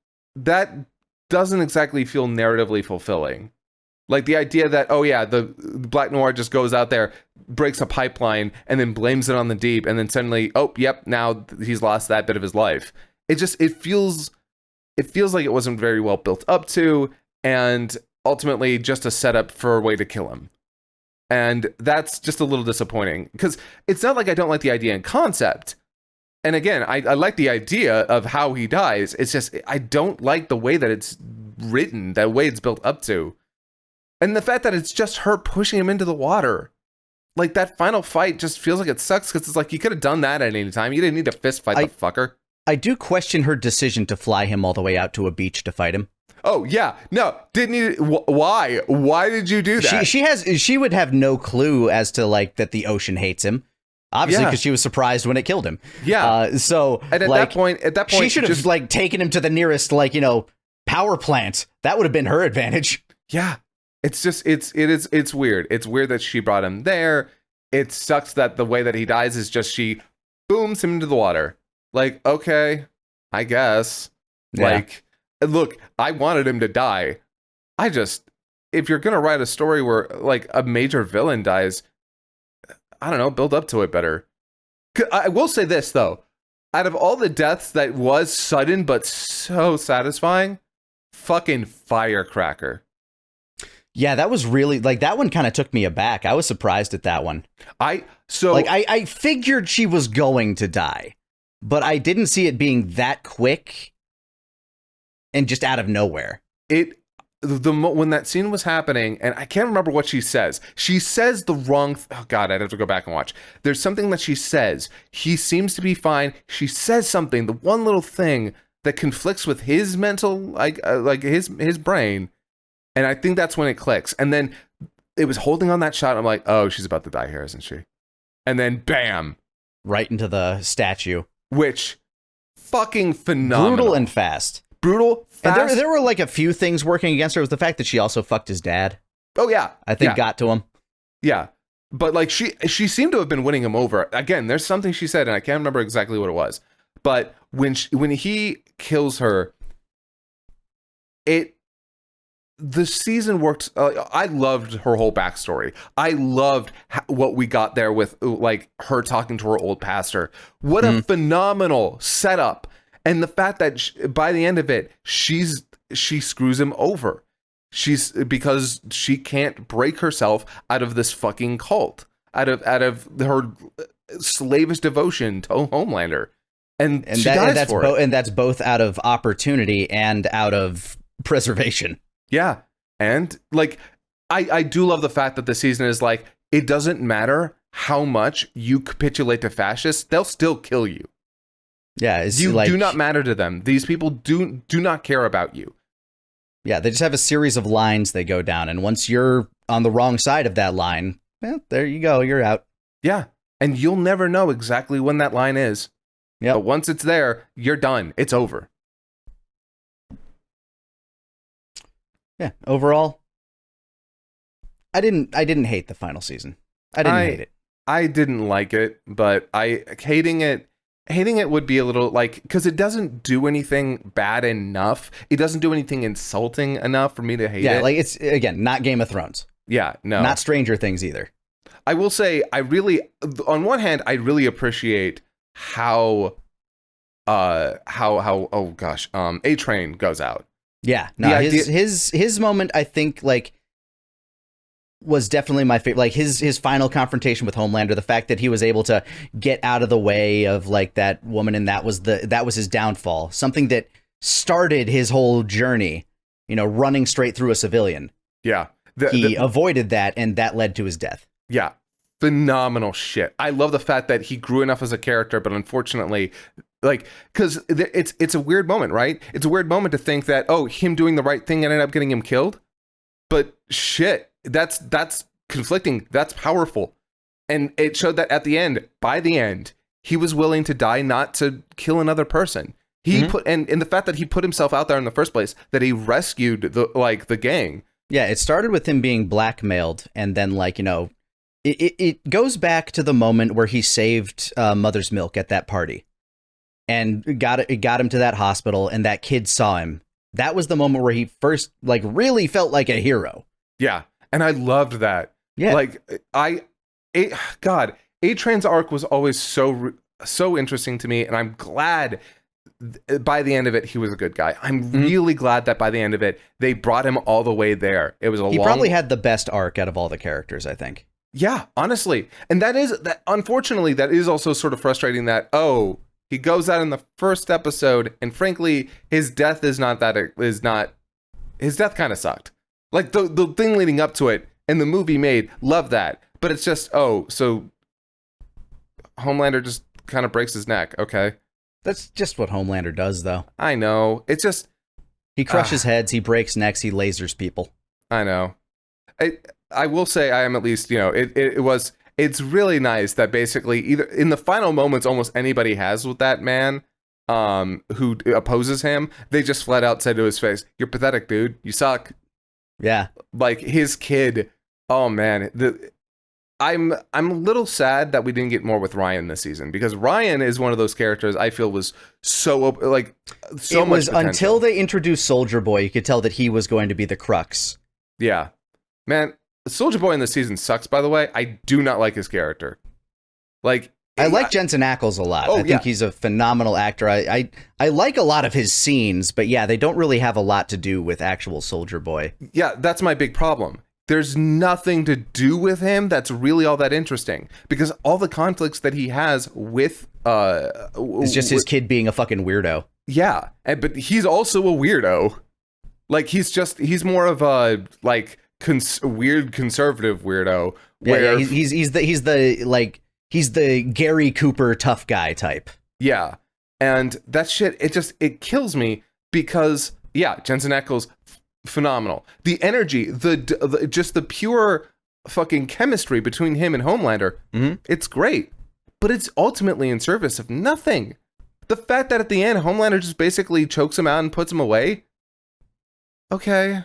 doesn't exactly feel narratively fulfilling. Like the idea that, oh yeah, the Black Noir just goes out there, breaks a pipeline, and then blames it on the Deep, and then suddenly, oh, yep, now he's lost that bit of his life. it feels like it wasn't very well built up to, and ultimately just a setup for a way to kill him. And that's just a little disappointing, because it's not like I don't like the idea and concept. And again, I like the idea of how he dies. It's just, I don't like the way that it's written, the way it's built up to. And the fact that it's just her pushing him into the water. Like, that final fight just feels like it sucks, because it's like, you could have done that at any time. You didn't need to fist fight the fucker. I do question her decision to fly him all the way out to a beach to fight him. Oh, yeah. No, didn't you? Why? Why did you do that? She would have no clue as to, like, that the ocean hates him. Obviously, because she was surprised when it killed him. Yeah. So, and at that point, she should have, like, taken him to the nearest, like, power plant. That would have been her advantage. Yeah. It's just, it's weird. It's weird that she brought him there. It sucks that the way that he dies is just she booms him into the water. Like, okay, I guess. Yeah. Like, look, I wanted him to die. If you're going to write a story where, like, a major villain dies, I don't know, build up to it better. I will say this, though. Out of all the deaths that was sudden but so satisfying, fucking Firecracker. Yeah, that was really, like, that one kind of took me aback. I was surprised at that one. I figured she was going to die, but I didn't see it being that quick and just out of nowhere. When that scene was happening, and I can't remember what she says. She says the wrong... Oh, God, I'd have to go back and watch. There's something that she says. He seems to be fine. She says something, the one little thing that conflicts with his mental, like his brain. And I think that's when it clicks. And then it was holding on that shot. I'm like, oh, she's about to die here, isn't she? And then bam. Right into the statue. Which, fucking phenomenal. Brutal and fast. Brutal, fast. And there were like a few things working against her. It was the fact that she also fucked his dad. Oh, yeah. I think got to him. Yeah. But like she seemed to have been winning him over. Again, there's something she said, and I can't remember exactly what it was. But when he kills her, the season worked. I loved her whole backstory. I loved what we got there with, like, her talking to her old pastor. What a phenomenal setup! And the fact that by the end of it, she screws him over. Because she can't break herself out of this fucking cult, out of her slavish devotion to Homelander, and she dies for it. And that's both out of opportunity and out of preservation. Yeah. And like, I do love the fact that the season is like, it doesn't matter how much you capitulate to fascists, they'll still kill you. Yeah. You do not matter to them. These people do not care about you. Yeah. They just have a series of lines they go down. And once you're on the wrong side of that line, well, there you go. You're out. Yeah. And you'll never know exactly when that line is. Yeah. But once it's there, you're done. It's over. Yeah, overall, I didn't hate the final season. I didn't hate it. I didn't like it, but hating it would be a little like, because it doesn't do anything bad enough. It doesn't do anything insulting enough for me to hate it. Yeah, like, it's, again, not Game of Thrones. Yeah, no. Not Stranger Things either. I will say, on one hand, I really appreciate how A-Train goes out. Yeah, no, his moment, I think, like, was definitely my favorite. Like, his final confrontation with Homelander, the fact that he was able to get out of the way of, like, that woman, and that was his downfall. Something that started his whole journey, running straight through a civilian. Yeah. He avoided that, and that led to his death. Yeah. Phenomenal shit. I love the fact that he grew enough as a character, but unfortunately, like, because it's a weird moment, right? It's a weird moment to think that, oh, him doing the right thing ended up getting him killed. But shit, that's conflicting. That's powerful. And it showed that by the end, he was willing to die, not to kill another person. He put, and the fact that he put himself out there in the first place, that he rescued the gang. Yeah, it started with him being blackmailed, and then, like, it goes back to the moment where he saved Mother's Milk at that party. And got him to that hospital, and that kid saw him. That was the moment where he first, like, really felt like a hero. Yeah, and I loved that. Yeah, like, A-Train's arc was always so interesting to me, and I'm glad by the end of it, he was a good guy. I'm really glad that by the end of it, they brought him all the way there. It was He probably had the best arc out of all the characters, I think. Yeah, honestly. And that unfortunately, that is also sort of frustrating that, he goes out in the first episode, and frankly, his death his death kind of sucked. Like, the thing leading up to it, and the movie made, love that. But it's just, so Homelander just kind of breaks his neck, okay? That's just what Homelander does, though. I know. It's just... He crushes heads, he breaks necks, he lasers people. I know. I will say I am at least, it's really nice that basically either in the final moments almost anybody has with that man who opposes him, they just flat out said to his face, "You're pathetic, dude. You suck." Yeah. Like his kid. Oh man, I'm a little sad that we didn't get more with Ryan this season, because Ryan is one of those characters I feel was so much potential. Until they introduced Soldier Boy, you could tell that he was going to be the crux. Yeah. Man, Soldier Boy in this season sucks, by the way. I do not like his character. Like, I like Jensen Ackles a lot. I think he's a phenomenal actor. I like a lot of his scenes, but yeah, they don't really have a lot to do with actual Soldier Boy. Yeah, that's my big problem. There's nothing to do with him that's really all that interesting, because all the conflicts that he has with it's just his kid being a fucking weirdo. Yeah, but he's also a weirdo. Like, he's more of a like weird conservative weirdo. Where he's the Gary Cooper tough guy type. Yeah, and that shit, it kills me, because Jensen Ackles, phenomenal. The energy, just the pure fucking chemistry between him and Homelander, it's great. But it's ultimately in service of nothing. The fact that at the end, Homelander just basically chokes him out and puts him away. Okay.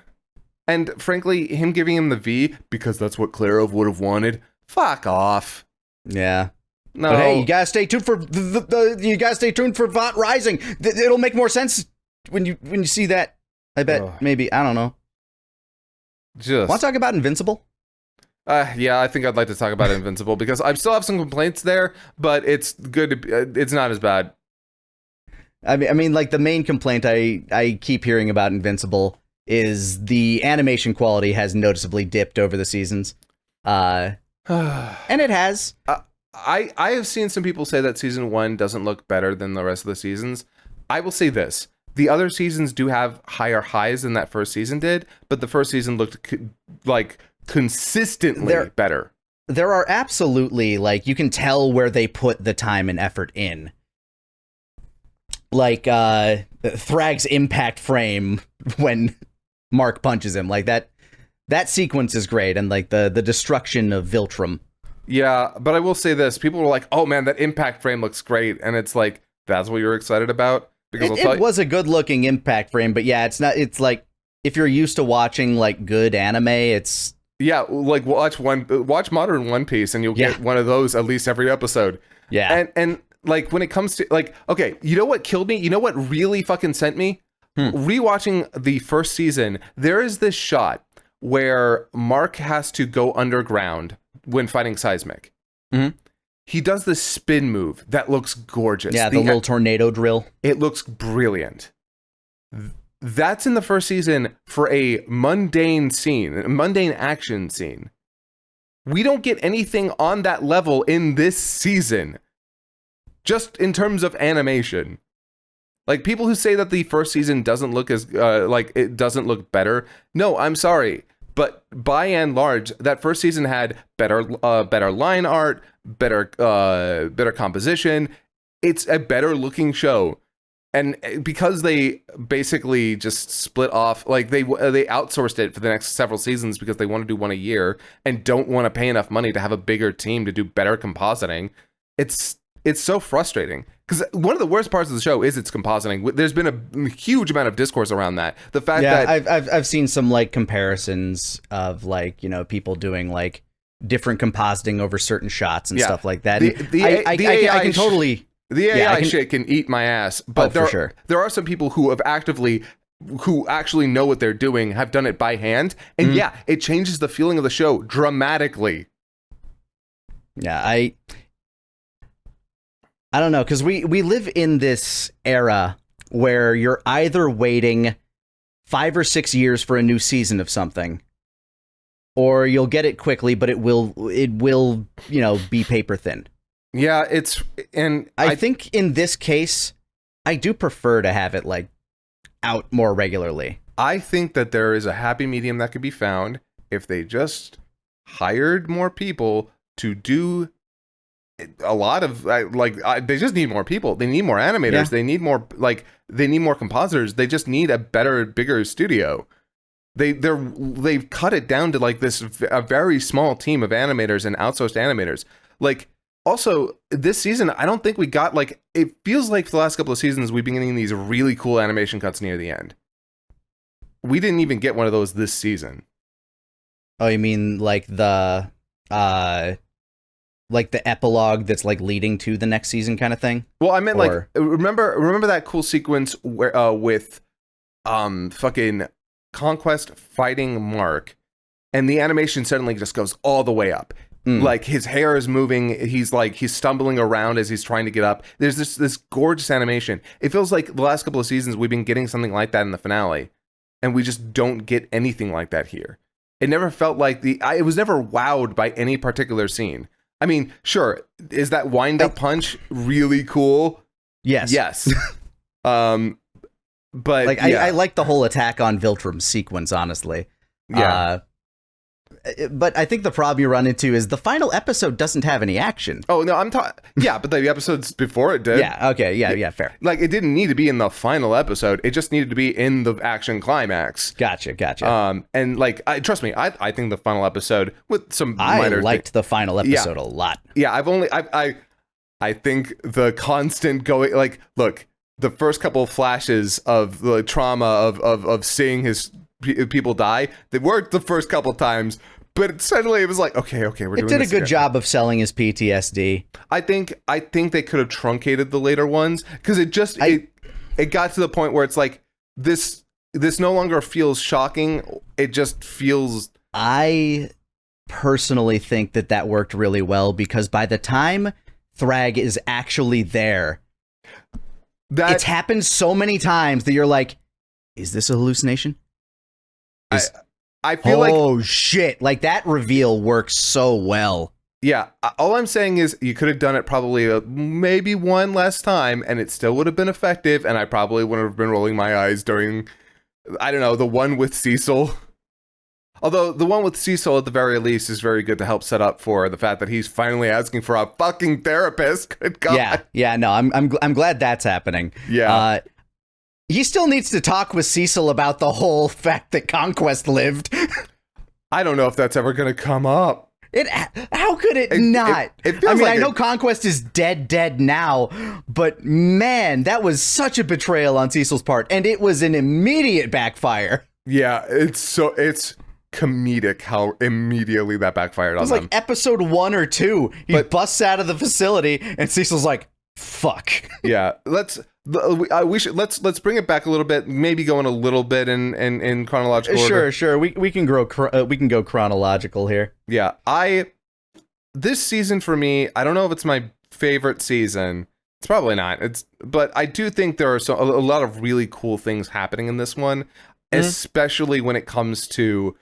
And frankly, him giving him the V, because that's what Clara would have wanted. Fuck off. Yeah. No. But hey, you gotta stay tuned for Vought Rising. It'll make more sense when you see that. I bet. Maybe. I don't know. Just want to talk about Invincible? Yeah, I think I'd like to talk about Invincible, because I still have some complaints there, but it's good. It's not as bad. I mean, like, the main complaint I keep hearing about Invincible is the animation quality has noticeably dipped over the seasons. And it has. I have seen some people say that season 1 doesn't look better than the rest of the seasons. I will say this. The other seasons do have higher highs than that first season did, but the first season looked like consistently better. There are absolutely, like, you can tell where they put the time and effort in. Like, Thrag's impact frame when Mark punches him. Like, that sequence is great, and, like, the destruction of Viltrum. Yeah, but I will say this. People were like, oh man, that impact frame looks great. And it's like, that's what you're excited about? Because it was a good-looking impact frame, but yeah, it's like, if you're used to watching, like, good anime, it's... Yeah, like, watch Modern One Piece, and you'll get one of those at least every episode. Yeah. And like, when it comes to, like, okay, you know what killed me? You know what really fucking sent me? Rewatching the first season, there is this shot where Mark has to go underground when fighting Seismic. Mm-hmm. He does this spin move that looks gorgeous. Yeah, the little tornado drill. It looks brilliant. That's in the first season for a mundane action scene. We don't get anything on that level in this season. Just in terms of animation. Like, people who say that the first season doesn't look as, it doesn't look better. No, I'm sorry. But by and large, that first season had better line art, better composition. It's a better looking show. And because they basically just split off, like, they outsourced it for the next several seasons because they want to do one a year and don't want to pay enough money to have a bigger team to do better compositing. It's so frustrating, because one of the worst parts of the show is its compositing. There's been a huge amount of discourse around that. The fact that I've seen some, like, comparisons of, like, you know, people doing, like, different compositing over certain shots and stuff like that. I can totally. The AI shit can eat my ass, but there are some people who actually know what they're doing, have done it by hand, and it changes the feeling of the show dramatically. Yeah, I don't know, because we live in this era where you're either waiting 5 or 6 years for a new season of something, or you'll get it quickly, but it will be paper thin. Yeah, I think in this case, I do prefer to have it like out more regularly. I think that there is a happy medium that could be found if they just hired more people to do a lot of they just need more people. They need more animators. Yeah. They need more compositors. They just need a better, bigger studio. They've cut it down to like a very small team of animators and outsourced animators. Like, also this season, I don't think we got like, it feels like for the last couple of seasons we've been getting these really cool animation cuts near the end. We didn't even get one of those this season. Oh, you mean like the epilogue that's like leading to the next season kind of thing? Well, I meant like, remember that cool sequence where with fucking Conquest fighting Mark, and the animation suddenly just goes all the way up. Like his hair is moving, he's stumbling around as he's trying to get up. There's this gorgeous animation. It feels like the last couple of seasons we've been getting something like that in the finale, and we just don't get anything like that here. It never felt like it was never wowed by any particular scene. I mean, sure, is that wind-up punch really cool? Yes. But like, yeah. I like the whole attack on Viltrum sequence, honestly. Yeah. But I think the problem you run into is the final episode doesn't have any action. Oh, no, I'm talking... Yeah, but the episodes before it did. Yeah, okay, yeah, fair. Like, it didn't need to be in the final episode. It just needed to be in the action climax. Gotcha. And, like, trust me, I think the final episode, with some I minor... liked the final episode a lot. Yeah, I think the constant going... Like, look, the first couple of flashes of the trauma of seeing his people die, they worked the first couple times... But suddenly it was like, okay, we're doing this. It did a good job of selling his PTSD. I think they could have truncated the later ones, because it got to the point where it's like this no longer feels shocking. It just feels. I personally think that worked really well, because by the time Thrag is actually there, it's happened so many times that you're like, is this a hallucination? I feel like, oh shit, like that reveal works so well. Yeah, all I'm saying is you could have done it probably maybe one less time, and it still would have been effective, and I probably wouldn't have been rolling my eyes during, I don't know, the one with Cecil. Although the one with Cecil at the very least is very good to help set up for the fact that he's finally asking for a fucking therapist. Good God. Yeah, no, I'm glad that's happening. Yeah. He still needs to talk with Cecil about the whole fact that Conquest lived. I don't know if that's ever going to come up. How could it not? It feels I know Conquest is dead now, but man, that was such a betrayal on Cecil's part, and it was an immediate backfire. Yeah, it's comedic how immediatට that backfired on them. It was like episode 1 or 2. He busts out of the facility, and Cecil's like, "Fuck." Yeah, let's bring it back a little bit. Maybe go in a little bit in chronological order. Sure. We can go chronological here. Yeah, this season for me, I don't know if it's my favorite season. It's probably not. But I do think there are a lot of really cool things happening in this one, especially when it comes to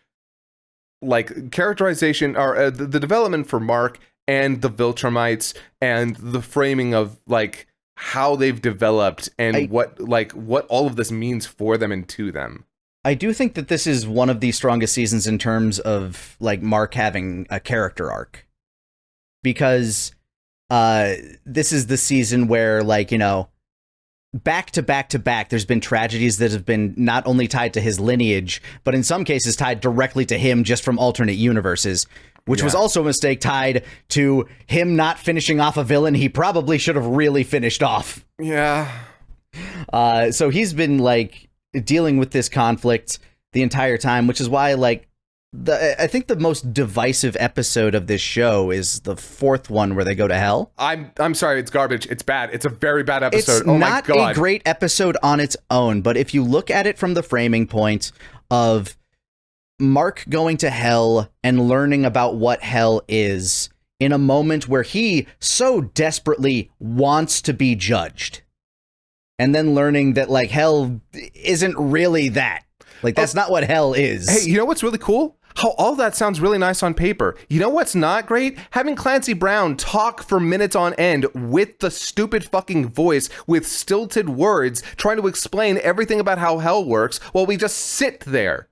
like characterization or the development for Mark and the Viltrumites and the framing of like how they've developed and what all of this means for them and to them. I do think that this is one of the strongest seasons in terms of like Mark having a character arc, because this is the season where, like, you know, back to back, there's been tragedies that have been not only tied to his lineage, but in some cases tied directly to him just from alternate universes, which was also a mistake tied to him not finishing off a villain he probably should have really finished off. Yeah. So he's been, like, dealing with this conflict the entire time, which is why, like, I think the most divisive episode of this show is the 4th one where they go to hell. I'm sorry, it's garbage. It's bad. It's a very bad episode. It's not a great episode on its own, but if you look at it from the framing point of Mark going to hell and learning about what hell is in a moment where he so desperately wants to be judged. And then learning that, like, hell isn't really that. Like, that's not what hell is. Hey, you know what's really cool? How all that sounds really nice on paper. You know what's not great? Having Clancy Brown talk for minutes on end with the stupid fucking voice with stilted words trying to explain everything about how hell works while we just sit there.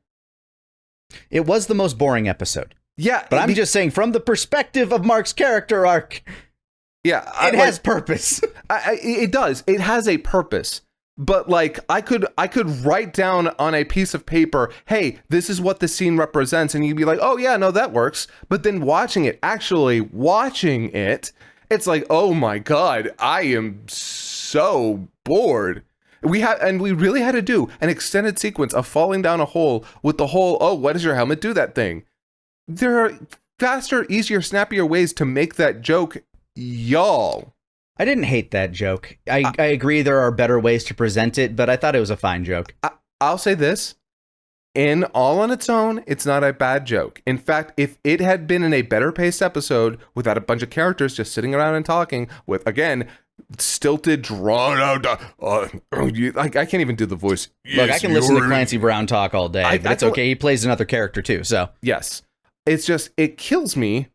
It was the most boring episode. Yeah. But I'm just saying, from the perspective of Mark's character arc, yeah, it has purpose. It does. It has a purpose. But like I could write down on a piece of paper, hey, this is what the scene represents, and you'd be like, oh yeah, no, that works. But then actually watching it, it's like, oh my God, I am so bored. We really had to do an extended sequence of falling down a hole with the whole, oh, what does your helmet do that thing? There are faster, easier, snappier ways to make that joke, y'all. I didn't hate that joke. I agree there are better ways to present it, but I thought it was a fine joke. I'll say this. All on its own, it's not a bad joke. In fact, if it had been in a better paced episode without a bunch of characters just sitting around and talking with, again, stilted, drawn out, I can't even do the voice. Look, I can listen to Clancy Brown talk all day, but it's okay. He plays another character too, so. Yes. It's just, it kills me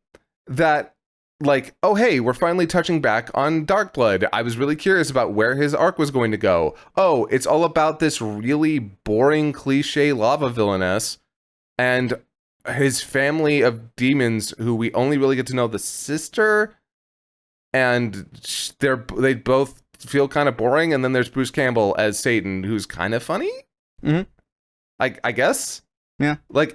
that, like, oh, hey, we're finally touching back on Darkblood. I was really curious about where his arc was going to go. Oh, it's all about this really boring, cliche lava villainess and his family of demons who we only really get to know the sister. And they both feel kind of boring. And then there's Bruce Campbell as Satan, who's kind of funny. Mm-hmm. I guess. Yeah. Like,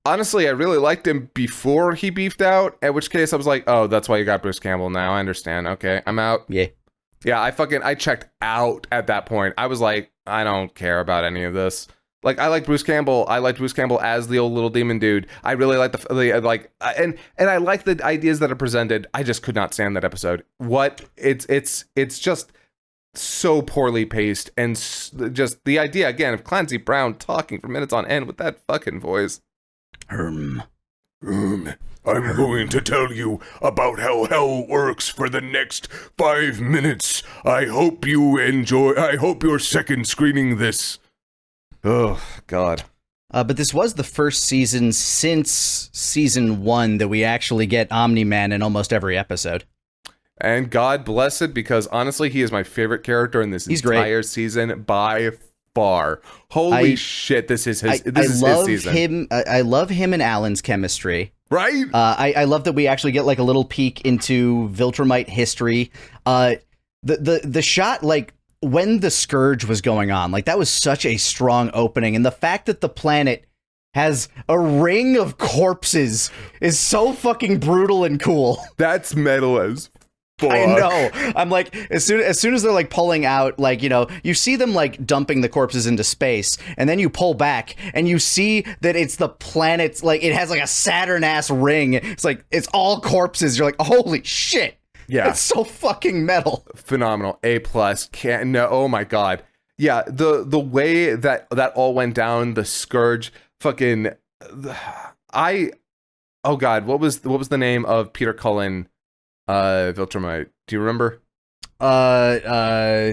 honestly, I really liked him before he beefed out, at which case I was like, oh, that's why you got Bruce Campbell now. I understand. Okay, I'm out. Yeah. Yeah, I checked out at that point. I was like, I don't care about any of this. Like, I like Bruce Campbell. I liked Bruce Campbell as the old little demon dude. I really like and I like the ideas that are presented. I just could not stand that episode. It's just so poorly paced, and just the idea again of Clancy Brown talking for minutes on end with that fucking voice. I'm going to tell you about how hell works for the next 5 minutes. I hope you enjoy. I hope you're second screening this. Oh, God. But this was the first season since season 1 that we actually get Omni-Man in almost every episode. And God bless it, because honestly, he is my favorite character in this entire season by far. Holy shit, this is his season. I love him and Alan's chemistry. Right? I love that we actually get like a little peek into Viltrumite history. The shot, like, when the Scourge was going on, like, that was such a strong opening, and the fact that the planet has a ring of corpses is so fucking brutal and cool. That's metal as fuck. I know. I'm like, as soon as they're like pulling out, like, you know, you see them like dumping the corpses into space, and then you pull back and you see that it's the planet's, like, it has like a Saturn ass ring. It's like, it's all corpses. You're like, holy shit. Yeah. It's so fucking metal. Phenomenal. A+. Oh my God. Yeah. The way that all went down, the Scourge, fucking, oh God, what was the name of Peter Cullen, Viltrumite? Do you remember? Oh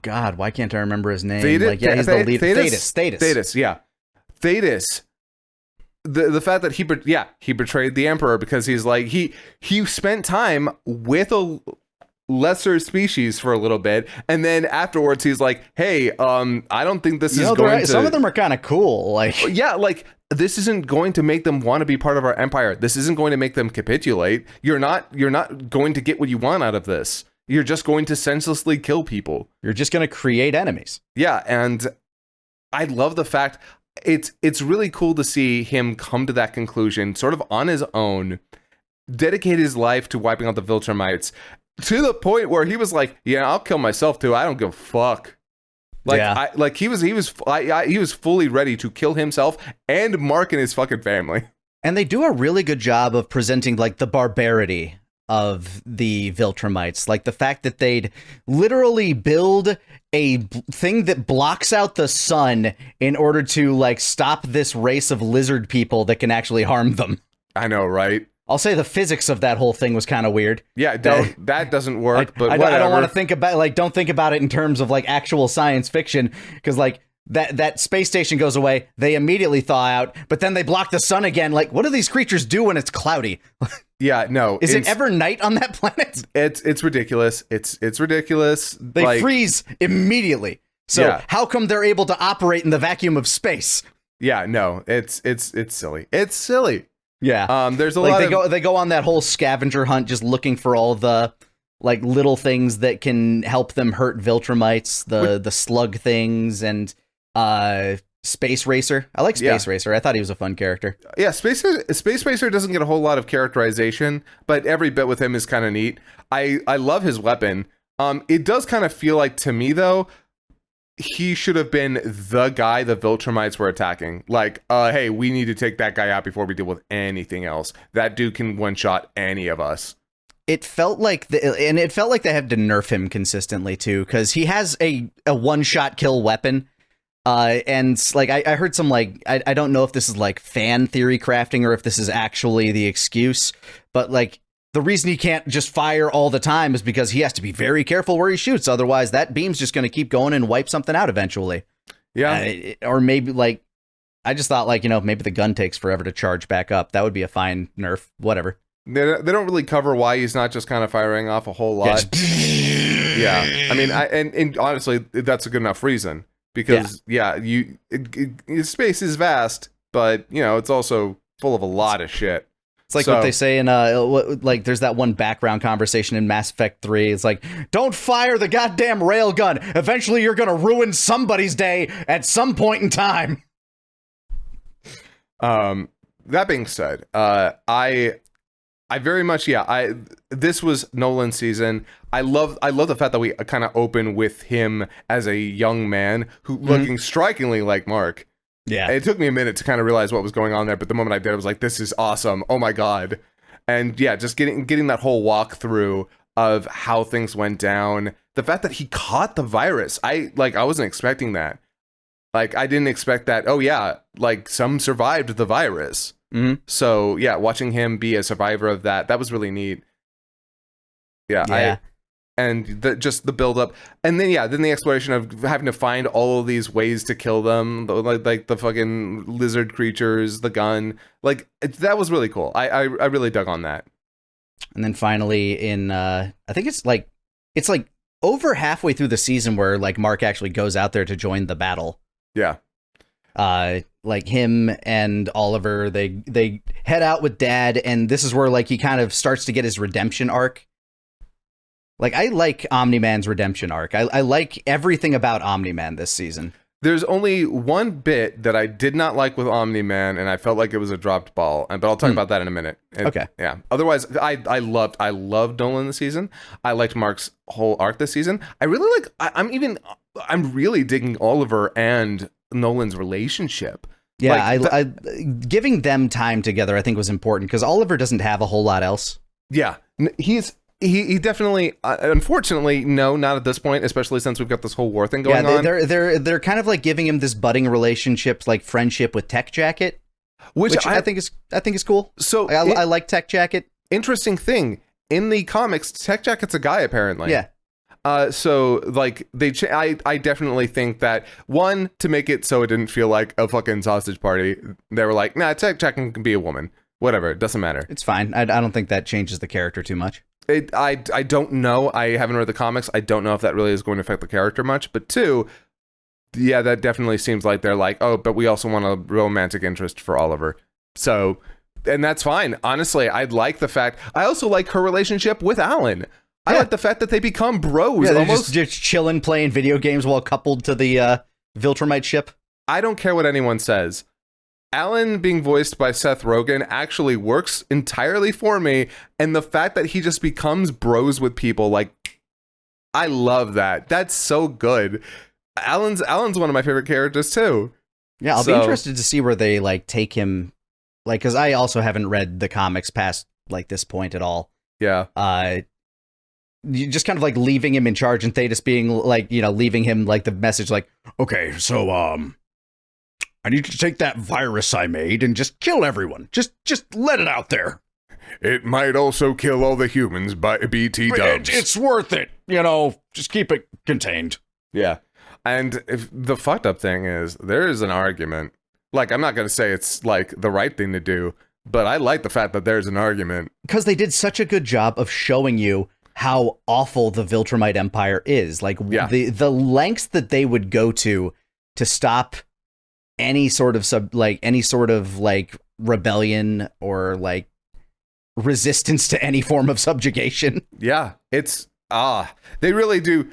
God, why can't I remember his name? He's the lead. Thetis. Yeah. Thetis. The fact that he betrayed the Emperor because he's like, he spent time with a lesser species for a little bit, and then afterwards he's like, hey, I don't think this is going to... Some of them are kind of cool, like... Yeah, like, this isn't going to make them want to be part of our empire. This isn't going to make them capitulate. You're not going to get what you want out of this. You're just going to senselessly kill people. You're just going to create enemies. Yeah, and I love the fact it's really cool to see him come to that conclusion sort of on his own, dedicate his life to wiping out the Viltrumites, to the point where he was like, yeah, I'll kill myself too. I don't give a fuck. Like, yeah. He was fully ready to kill himself and Mark and his fucking family. And they do a really good job of presenting like the barbarity of the Viltrumites. Like the fact that they'd literally build a thing that blocks out the sun in order to like stop this race of lizard people that can actually harm them. I know, right? I'll say the physics of that whole thing was kind of weird. Yeah, that doesn't work. But I whatever. don't want to think about don't think about it in terms of like actual science fiction, because like that space station goes away, they immediately thaw out, but then they block the sun again. Like, what do these creatures do when it's cloudy? Yeah, no. Is it ever night on that planet? It's ridiculous. It's ridiculous. They freeze immediately. So Yeah. how come they're able to operate in the vacuum of space? Yeah, no. It's silly. It's silly. Yeah. There's a like lot they go on that whole scavenger hunt just looking for all the like little things that can help them hurt Viltrumites, the slug things, and Space Racer. I like Space Racer. I thought he was a fun character. Yeah, Space Racer doesn't get a whole lot of characterization, but every bit with him is kind of neat. I love his weapon. It does kind of feel like, to me though, he should have been the guy the Viltrumites were attacking. Like, hey, we need to take that guy out before we deal with anything else. That dude can one-shot any of us. It felt like they had to nerf him consistently too, because he has a one-shot kill weapon. And like I heard some like I don't know if this is like fan theory crafting or if this is actually the excuse, but like the reason he can't just fire all the time is because he has to be very careful where he shoots, otherwise that beam's just going to keep going and wipe something out eventually. Yeah. Or maybe like I just thought like, maybe the gun takes forever to charge back up. That would be a fine nerf. Whatever. They don't really cover why he's not just kind of firing off a whole lot. Yeah. I mean, and honestly, that's a good enough reason. Because space is vast, but it's also full of a lot of shit. It's like what they say in like there's that one background conversation in Mass Effect 3. It's like, don't fire the goddamn railgun. Eventually, you're gonna ruin somebody's day at some point in time. That being said, I very much this was Nolan's season. I love the fact that we kind of open with him as a young man who looking strikingly like Mark. Yeah. It took me a minute to kind of realize what was going on there, but the moment I did, I was like, this is awesome. Oh my god. And yeah, just getting that whole walkthrough of how things went down. The fact that he caught the virus. I wasn't expecting that. Like, I didn't expect that. Oh yeah, like some survived the virus. Mm-hmm. So yeah, watching him be a survivor of that was really neat. Yeah. Just the build up, and then the exploration of having to find all of these ways to kill them, like the fucking lizard creatures, the gun, that was really cool. I really dug on that. And then finally in I think it's like over halfway through the season where like Mark actually goes out there to join the battle. Yeah. Like him and Oliver, they head out with Dad, and this is where like he kind of starts to get his redemption arc. Like, I like Omni-Man's redemption arc. I like everything about Omni-Man this season. There's only one bit that I did not like with Omni-Man, and I felt like it was a dropped ball. But I'll talk about that in a minute. Okay. Yeah. Otherwise, I loved Nolan this season. I liked Mark's whole arc this season. I really like. I'm really digging Oliver and Nolan's relationship. Yeah, like giving them time together I think was important, because Oliver doesn't have a whole lot else. Yeah, he definitely, unfortunately, no, not at this point, especially since we've got this whole war thing going on. They're kind of like giving him this budding relationship, like friendship with Tech Jacket, which I think is cool. So I like Tech Jacket. Interesting thing, in the comics, Tech Jacket's a guy apparently. Yeah. So like I definitely think that, one, to make it so it didn't feel like a fucking sausage party, they were like, nah, Tech Jacket can be a woman. Whatever, it doesn't matter. It's fine. I don't think that changes the character too much. I don't know. I haven't read the comics. I don't know if that really is going to affect the character much. But two, yeah, that definitely seems like they're like, oh, but we also want a romantic interest for Oliver. So, and that's fine. Honestly, I like the fact. I also like her relationship with Alan. I like the fact that they become bros. Yeah, they're almost just chilling, playing video games while coupled to the Viltrumite ship. I don't care what anyone says. Alan being voiced by Seth Rogen actually works entirely for me, and the fact that he just becomes bros with people, like, I love that. That's so good. Alan's one of my favorite characters too. Yeah, I'll be interested to see where they like take him, like, because I also haven't read the comics past like this point at all. Yeah. You just kind of like leaving him in charge, and Thetis being like, leaving him like the message like, okay, so I need to take that virus I made and just kill everyone. Just let it out there. It might also kill all the humans by BT dubs. It's worth it. Just keep it contained. Yeah. And if the fucked up thing is, there is an argument. Like, I'm not going to say it's like the right thing to do, but I like the fact that there's an argument. Because they did such a good job of showing you how awful the Viltrumite Empire is. Like, the lengths that they would go to stop any sort of rebellion or like resistance to any form of subjugation. Yeah, it's they really do.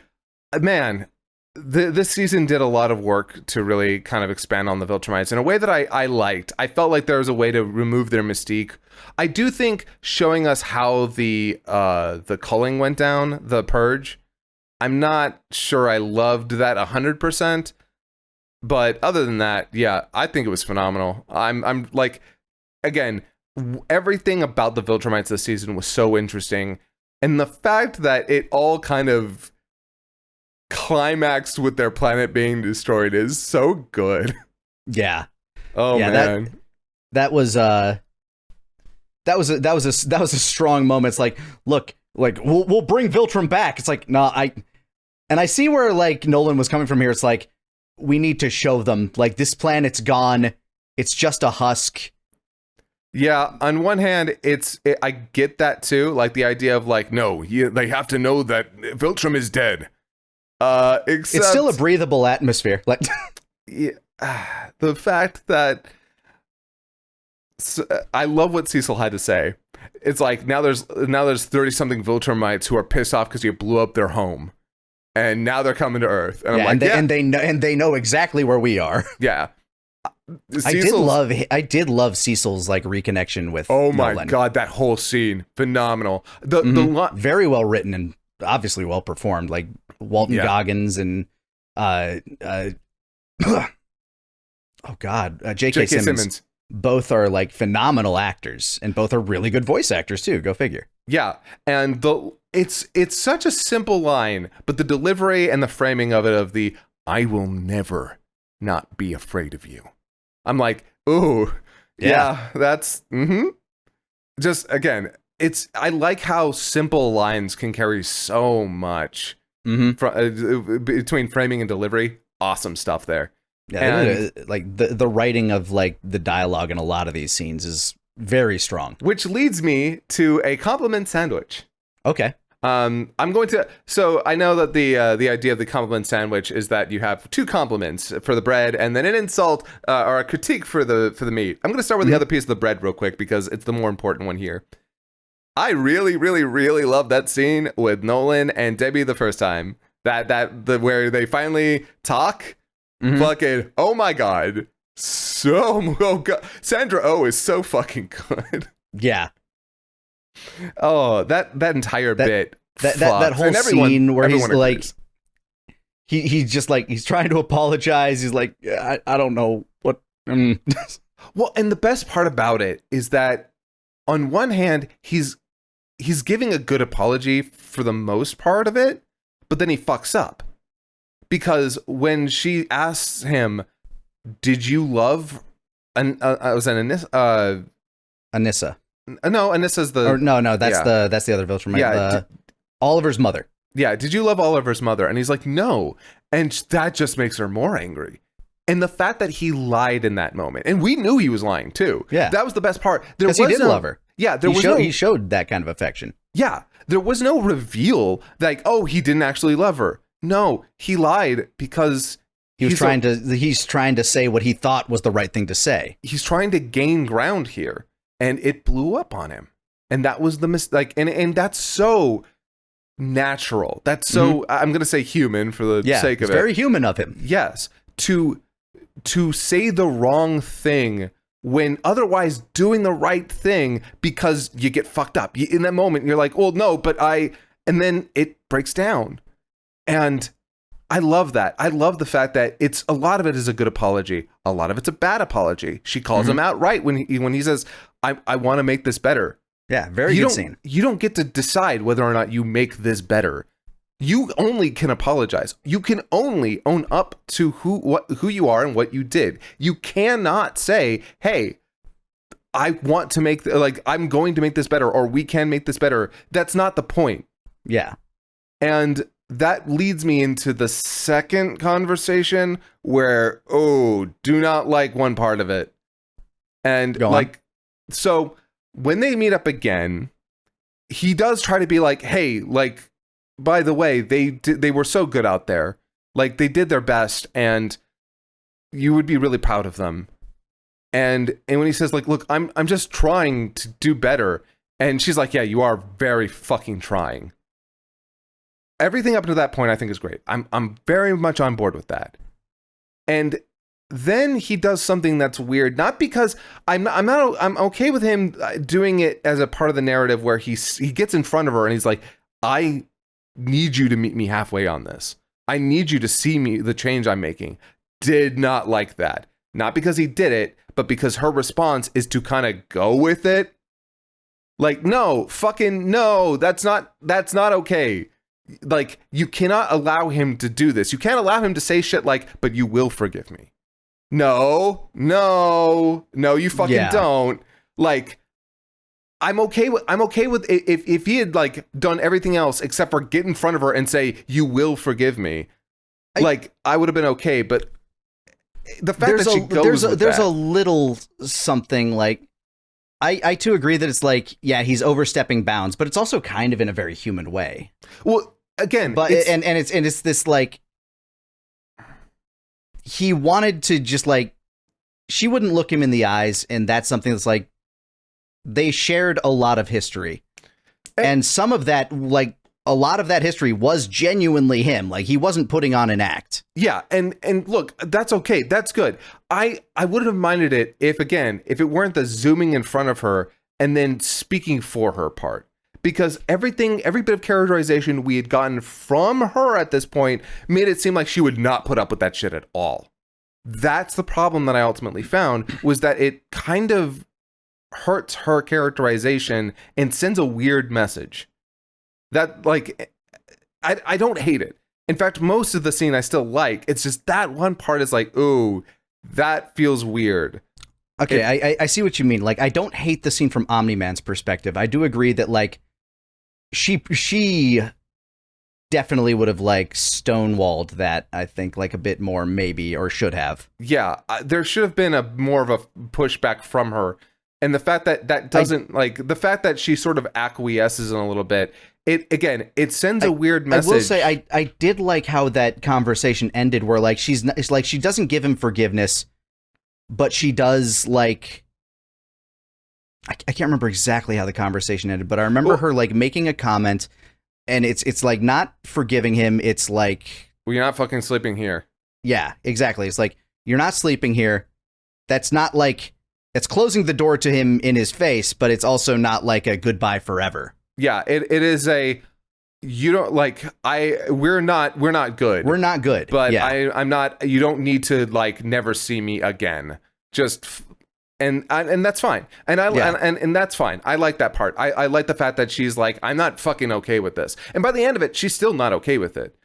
Man, this season did a lot of work to really kind of expand on the Viltrumites in a way that I liked. I felt like there was a way to remove their mystique. I do think showing us how the culling went down, the purge, I'm not sure I loved that 100%. But other than that, yeah, I think it was phenomenal. I'm like, again, everything about the Viltrumites this season was so interesting. And the fact that it all kind of climaxed with their planet being destroyed is so good. Yeah. Oh yeah, man. That was a strong moment. It's like, look, like we'll bring Viltrum back. It's like, no, I see where like Nolan was coming from here. It's like, we need to show them like this planet's gone. It's just a husk. Yeah, on one hand, I get that too, like the idea of like, no, they have to know that Viltrum is dead. Except it's still a breathable atmosphere. Like, yeah, the fact that I love what Cecil had to say. It's like now there's 30-something Viltrumites who are pissed off because you blew up their home, and now they're coming to Earth. And I'm like, and they know exactly where we are. Yeah. I did love Cecil's like reconnection with my Nolan. God, that whole scene, phenomenal. The very well written and obviously well performed. Like Walton Goggins and J.K. Simmons. Both are like phenomenal actors, and both are really good voice actors too. Go figure. Yeah, and it's such a simple line, but the delivery and the framing of it, of the "I will never not be afraid of you." I'm like, ooh, yeah, that's just, again, I like how simple lines can carry so much between framing and delivery. Awesome stuff there. Yeah, and like the writing of like the dialogue in a lot of these scenes is very strong. Which leads me to a compliment sandwich. Okay. I'm going to. So I know that the idea of the compliment sandwich is that you have two compliments for the bread and then an insult or a critique for the meat. I'm going to start with the other piece of the bread real quick because it's the more important one here. I really, really, really love that scene with Nolan and Debbie the first time. Where they finally talk. Fucking, oh my God. Sandra Oh is so fucking good. Yeah. Oh, that entire bit. That whole scene where he's like, he's just like, he's trying to apologize. He's like, I don't know what. Well, and the best part about it is that on one hand, he's giving a good apology for the most part of it, but then he fucks up. Because when she asks him, did you love Anissa? No, Anissa's the... that's the other Viltrum. Yeah, Oliver's mother. Yeah, did you love Oliver's mother? And he's like, no. And that just makes her more angry. And the fact that he lied in that moment, and we knew he was lying too. Yeah. That was the best part. Because he did love her. Yeah, he showed that kind of affection. Yeah, there was no reveal like, oh, he didn't actually love her. No, he lied because... He's trying to say what he thought was the right thing to say. He's trying to gain ground here. And it blew up on him. And that was the mistake. And that's so natural. That's so, I'm going to say human for the sake of it. It's very human of him. Yes. To say the wrong thing when otherwise doing the right thing because you get fucked up. In that moment, you're like, well, no, but and then it breaks down. And I love that. I love the fact that a lot of it is a good apology. A lot of it's a bad apology. She calls him out right when he says, I want to make this better. Yeah, very good scene. You don't get to decide whether or not you make this better. You only can apologize. You can only own up to who you are and what you did. You cannot say, "Hey, I want to make I'm going to make this better," or "We can make this better." That's not the point. Yeah. And that leads me into the second conversation where, do not like one part of it. And Go on. so when they meet up again, he does try to be like, "Hey, by the way, they were so good out there. Like, they did their best, and you would be really proud of them." And when he says, "Look, I'm just trying to do better," and she's like, "Yeah, you are very fucking trying." Everything up to that point, I think, is great. I'm very much on board with that. And then he does something that's weird, not because I'm okay with him doing it as a part of the narrative where he gets in front of her and he's like, "I need you to meet me halfway on this. I need you to see me, the change I'm making." Did not like that. Not because he did it, but because her response is to kind of go with it. Like, no, fucking no, that's not okay. Like, you cannot allow him to do this. You can't allow him to say shit like, "But you will forgive me." No, you fucking don't. Like, I'm okay with if he had done everything else except for get in front of her and say, "You will forgive me." I would have been okay, but the fact that she goes with there's that. a little something I too agree that it's he's overstepping bounds, but it's also kind of in a very human way. Well, again, but it's this he wanted to just she wouldn't look him in the eyes, and that's something that's they shared a lot of history, and some of that a lot of that history was genuinely him. He wasn't putting on an act. Yeah, and look, that's okay. That's good. I wouldn't have minded it if it weren't the zooming in front of her and then speaking for her part. Because every bit of characterization we had gotten from her at this point made it seem like she would not put up with that shit at all. That's the problem that I ultimately found, was that it kind of hurts her characterization and sends a weird message. That, I don't hate it. In fact, most of the scene I still like. It's just that one part is ooh, that feels weird. Okay, I see what you mean. I don't hate the scene from Omni-Man's perspective. I do agree that, she definitely would have, stonewalled that, I think, a bit more, maybe, or should have. Yeah, there should have been more of a pushback from her. And the fact that doesn't, the fact that she sort of acquiesces in a little bit, it sends a weird message. I will say, I did like how that conversation ended, where, she doesn't give him forgiveness, but she does, I can't remember exactly how the conversation ended, but I remember her making a comment, and it's not forgiving him. It's well, you're not fucking sleeping here. Yeah, exactly. It's you're not sleeping here. That's not it's closing the door to him in his face, but it's also not a goodbye forever. Yeah, it is you don't we're not good. We're not good. But yeah. I'm not. You don't need to never see me again. Just. And that's fine. And and that's fine. I like that part. I like the fact that she's I'm not fucking okay with this. And by the end of it, she's still not okay with it.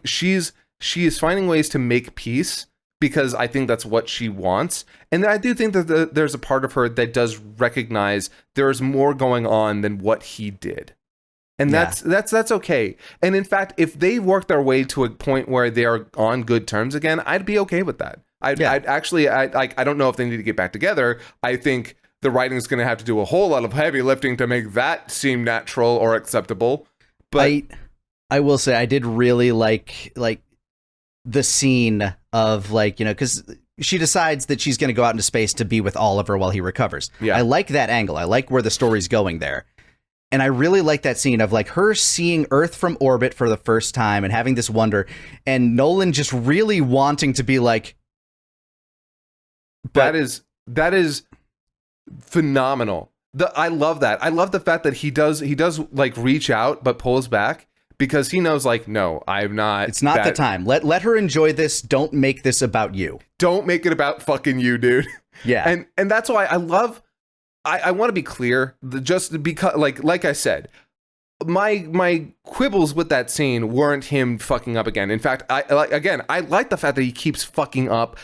She is finding ways to make peace, because I think that's what she wants. And I do think that there's a part of her that does recognize there's more going on than what he did. And that's okay. And in fact, if they work their way to a point where they are on good terms again, I'd be okay with that. I don't know if they need to get back together. I think the writing's going to have to do a whole lot of heavy lifting to make that seem natural or acceptable. But I will say I did really like the scene of because she decides that she's going to go out into space to be with Oliver while he recovers. Yeah. I like that angle. I like where the story's going there. And I really like that scene of her seeing Earth from orbit for the first time and having this wonder, and Nolan just really wanting to be that is phenomenal. I love that. I love the fact that he does reach out but pulls back, because he knows no, I'm not. It's not the time. Let her enjoy this. Don't make this about you. Don't make it about fucking you, dude. Yeah. And that's why I love I want to be clear, just because, like I said, my quibbles with that scene weren't him fucking up again. In fact, I like the fact that he keeps fucking up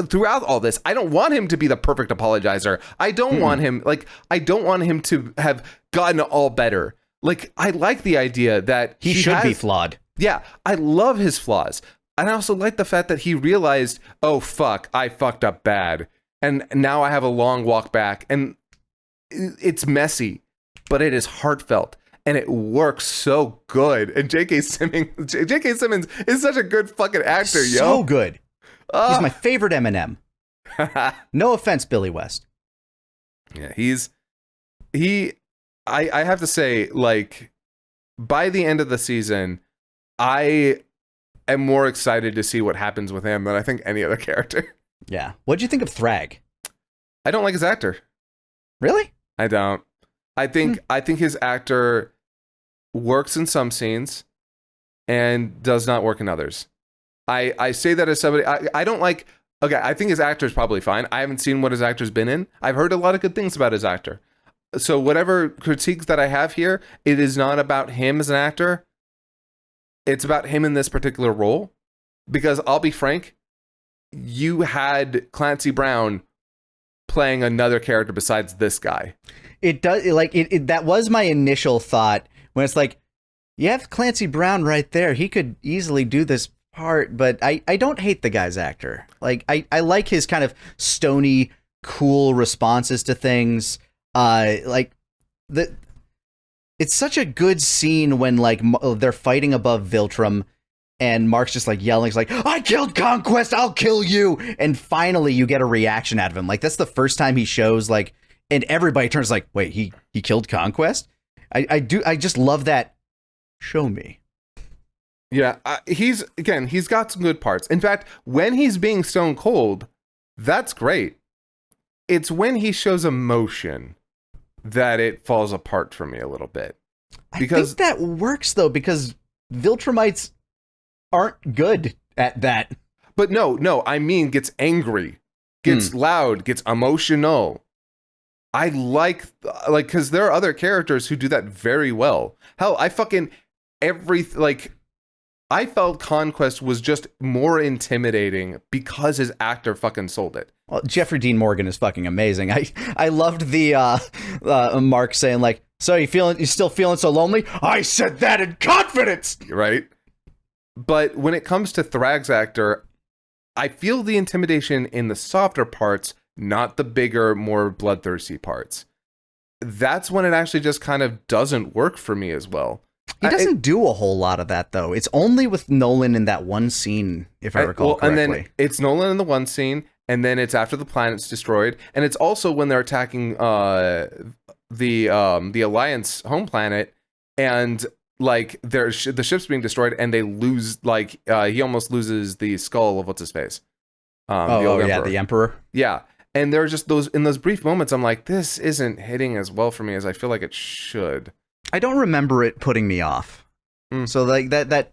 throughout all this. I don't want him to be the perfect apologizer. I don't want him to have gotten all better. Like, I like the idea that he should be flawed. Yeah, I love his flaws. And I also like the fact that he realized, oh fuck, I fucked up bad. And now I have a long walk back, and it's messy, but it is heartfelt. And it works so good. And J.K. Simmons is such a good fucking actor, yo. So good. He's my favorite Eminem. No offense, Billy West. Yeah, I have to say, like, by the end of the season, I am more excited to see what happens with him than I think any other character. Yeah. What'd you think of Thrag? I don't like his actor. Really? I don't. I think his actor works in some scenes and does not work in others. I say that as somebody, I don't like, okay, I think his actor is probably fine. I haven't seen what his actor's been in. I've heard a lot of good things about his actor. So whatever critiques that I have here, it is not about him as an actor. It's about him in this particular role. Because I'll be frank, you had Clancy Brown playing another character besides this guy. It does, like, that was my initial thought when it's like, you have Clancy Brown right there. He could easily do this part, but I don't hate the guy's actor. Like, I like his kind of stony, cool responses to things. It's such a good scene when, like, they're fighting above Viltrum, and Mark's just, like, yelling, he's like, I killed Conquest, I'll kill you! And finally you get a reaction out of him. Like, that's the first time he shows, like, and everybody turns like, wait, he killed Conquest? I just love that. Show me. Yeah, he's got some good parts. In fact, when he's being stone cold, that's great. It's when he shows emotion that it falls apart for me a little bit. Because I think that works, though, because Viltrumites aren't good at that. But no, I mean gets angry, gets loud, gets emotional. I like, because there are other characters who do that very well. Hell, I felt Conquest was just more intimidating because his actor fucking sold it. Well, Jeffrey Dean Morgan is fucking amazing. I loved the Mark saying, like, so you still feeling so lonely? I said that in confidence! Right? But when it comes to Thrag's actor, I feel the intimidation in the softer parts, not the bigger, more bloodthirsty parts. That's when it actually just kind of doesn't work for me as well. He doesn't do a whole lot of that, though. It's only with Nolan in that one scene, if I recall correctly. And then it's Nolan in the one scene, and then it's after the planet's destroyed, and it's also when they're attacking the Alliance home planet, and like the ship's being destroyed, and they lose, like, he almost loses the skull of what's his face. The Emperor. Yeah. And there are just those brief moments, I'm like, this isn't hitting as well for me as I feel like it should. I don't remember it putting me off. So like that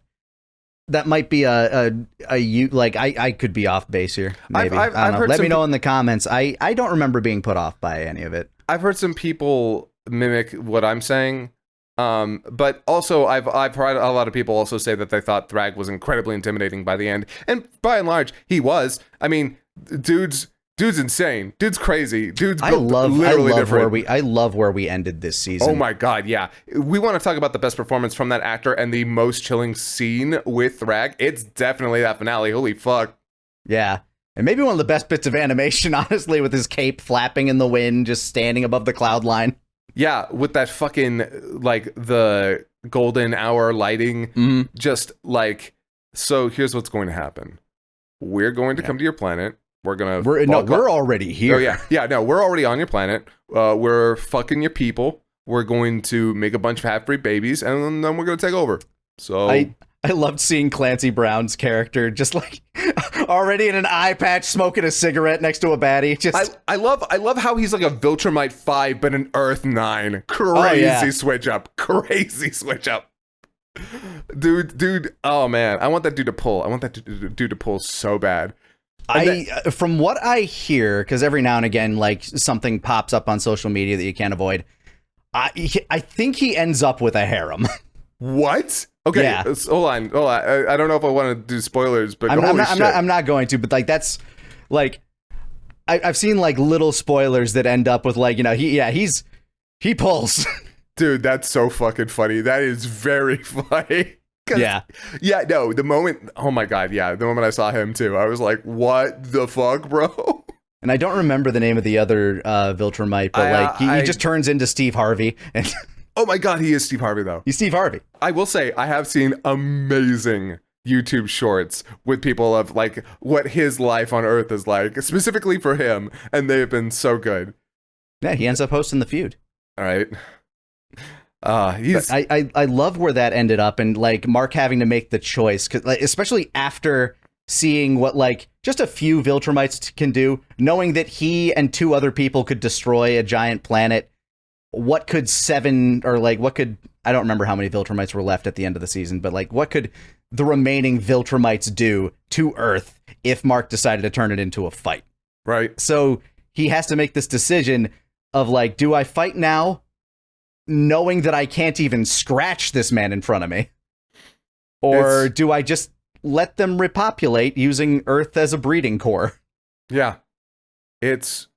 might be I could be off base here. Maybe. I've I don't know. heard Let me know in the comments. I don't remember being put off by any of it. I've heard some people mimic what I'm saying. But also I've heard a lot of people also say that they thought Thrag was incredibly intimidating by the end. And by and large, he was. I mean, dude's insane. Dude's crazy. Dude's I love where we ended this season. Oh my god, yeah. We want to talk about the best performance from that actor and the most chilling scene with Thrag. It's definitely that finale. Holy fuck. Yeah. And maybe one of the best bits of animation, honestly, with his cape flapping in the wind, just standing above the cloud line. Yeah, with that fucking, like, the golden hour lighting. Just like, so here's what's going to happen. We're going to come to your planet. We're already here. Oh yeah. No, we're already on your planet. We're fucking your people. We're going to make a bunch of half-breed babies, and then we're going to take over. So I loved seeing Clancy Brown's character just like already in an eye patch, smoking a cigarette next to a baddie. Just I love how he's like a Viltrumite 5, but an Earth 9. Crazy switch up. Crazy switch up. Dude. Oh man, I want that dude to pull. I want that dude to pull so bad. From what I hear, because every now and again, like something pops up on social media that you can't avoid, I think he ends up with a harem. What? Okay, Yeah. hold on. I don't know if I want to do spoilers, but I'm not going to, but like that's like I've seen like little spoilers that end up with like, you know, he pulls. Dude, that's so fucking funny. That is very funny. Yeah. Yeah, no, the moment, oh my God, yeah, the moment I saw him too, I was like, what the fuck, bro? And I don't remember the name of the other Viltrumite, but he just turns into Steve Harvey. And Oh my God, he is Steve Harvey though. he's Steve Harvey. I will say, I have seen amazing YouTube shorts with people of like what his life on Earth is like, specifically for him, and they have been so good. Yeah, he ends up hosting the feud. All right. I love where that ended up, and like Mark having to make the choice, 'cause, like, especially after seeing what like just a few Viltrumites can do, knowing that he and 2 other people could destroy a giant planet. What could 7 or like what could, I don't remember how many Viltrumites were left at the end of the season, but like what could the remaining Viltrumites do to Earth if Mark decided to turn it into a fight? Right. So he has to make this decision of like, do I fight now, knowing that I can't even scratch this man in front of me? Or do I just let them repopulate using Earth as a breeding core? Yeah. It's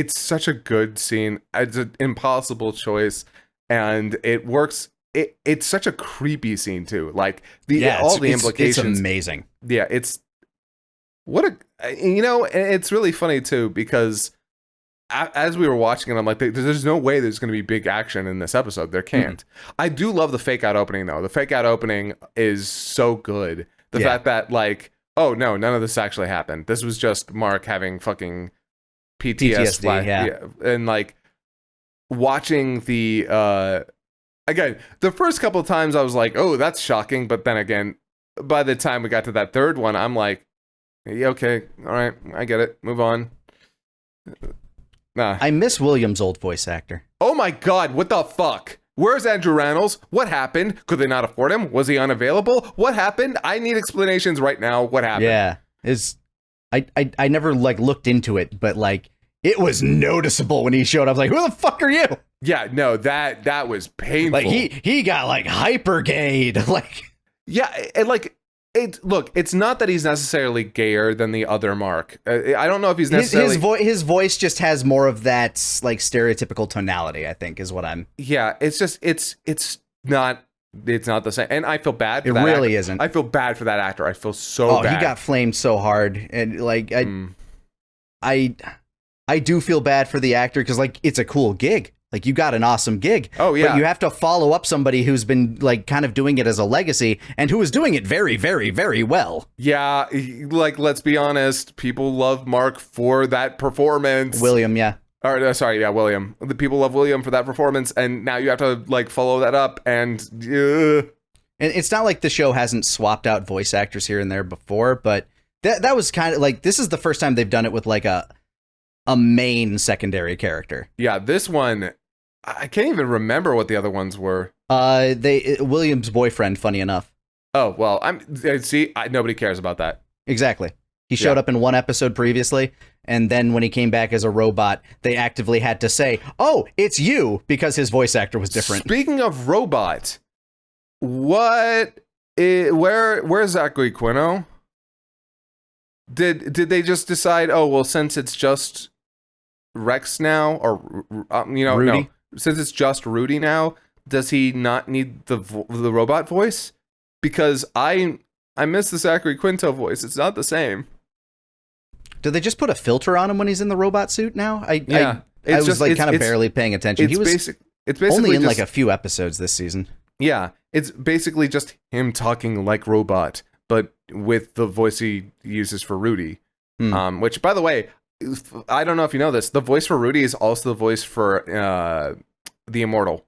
such a good scene. It's an impossible choice, and it works. It's such a creepy scene too. Like all the implications. It's amazing. Yeah, it's it's really funny too, because as we were watching it, I'm like, there's no way there's going to be big action in this episode. There can't. I do love the fake out opening though. The fake out opening is so good. The fact that like, oh no, none of this actually happened. This was just Mark having fucking PTSD. Yeah. And like watching the again, the first couple of times I was like, oh, that's shocking, but then again, by the time we got to that third one, I'm like, yeah, okay, all right, I get it, move on. Nah. I miss William's old voice actor. Oh my God, what the fuck? Where's Andrew Rannells? What happened? Could they not afford him? Was he unavailable? What happened? I need explanations right now. What happened? Yeah, I never like looked into it, but like it was noticeable when he showed up. I was like, who the fuck are you? Yeah, no, that was painful. Like he got like hyper-gayed. Like, yeah, and like it's not that he's necessarily gayer than the other Mark. I don't know if he's necessarily his voice just has more of that like stereotypical tonality, I think, is what I'm. Yeah, it's just it's not the same, and I feel bad for that. It really isn't. I feel bad for that actor. I feel so bad. He got flamed so hard, and like I do feel bad for the actor, because like it's a cool gig. Like, you got an awesome gig. Oh, yeah. But you have to follow up somebody who's been, like, kind of doing it as a legacy, and who is doing it very, very, very well. Yeah, like, let's be honest. People love Mark for that performance. William, yeah. Or, sorry, yeah, William. The people love William for that performance, and now you have to, like, follow that up, and... And it's not like the show hasn't swapped out voice actors here and there before, but that was kind of, like, this is the first time they've done it with, like, a main secondary character. Yeah, this one, I can't even remember what the other ones were. William's boyfriend, funny enough. Oh, well, nobody cares about that. Exactly. He showed up in one episode previously, and then when he came back as a robot, they actively had to say, "Oh, it's you," because his voice actor was different. Speaking of robot, where's Zachary Quino? Did they just decide, oh, well, since it's just Rex now, or Rudy? No, since it's just Rudy now, does he not need the robot voice? Because I miss the Zachary Quinto voice. It's not the same. Did they just put a filter on him when he's in the robot suit now? I was barely paying attention. He was it's basically only in just, like a few episodes this season. Yeah, it's basically just him talking like robot, but with the voice he uses for Rudy. Which, by the way, I don't know if you know this, the voice for Rudy is also the voice for the Immortal.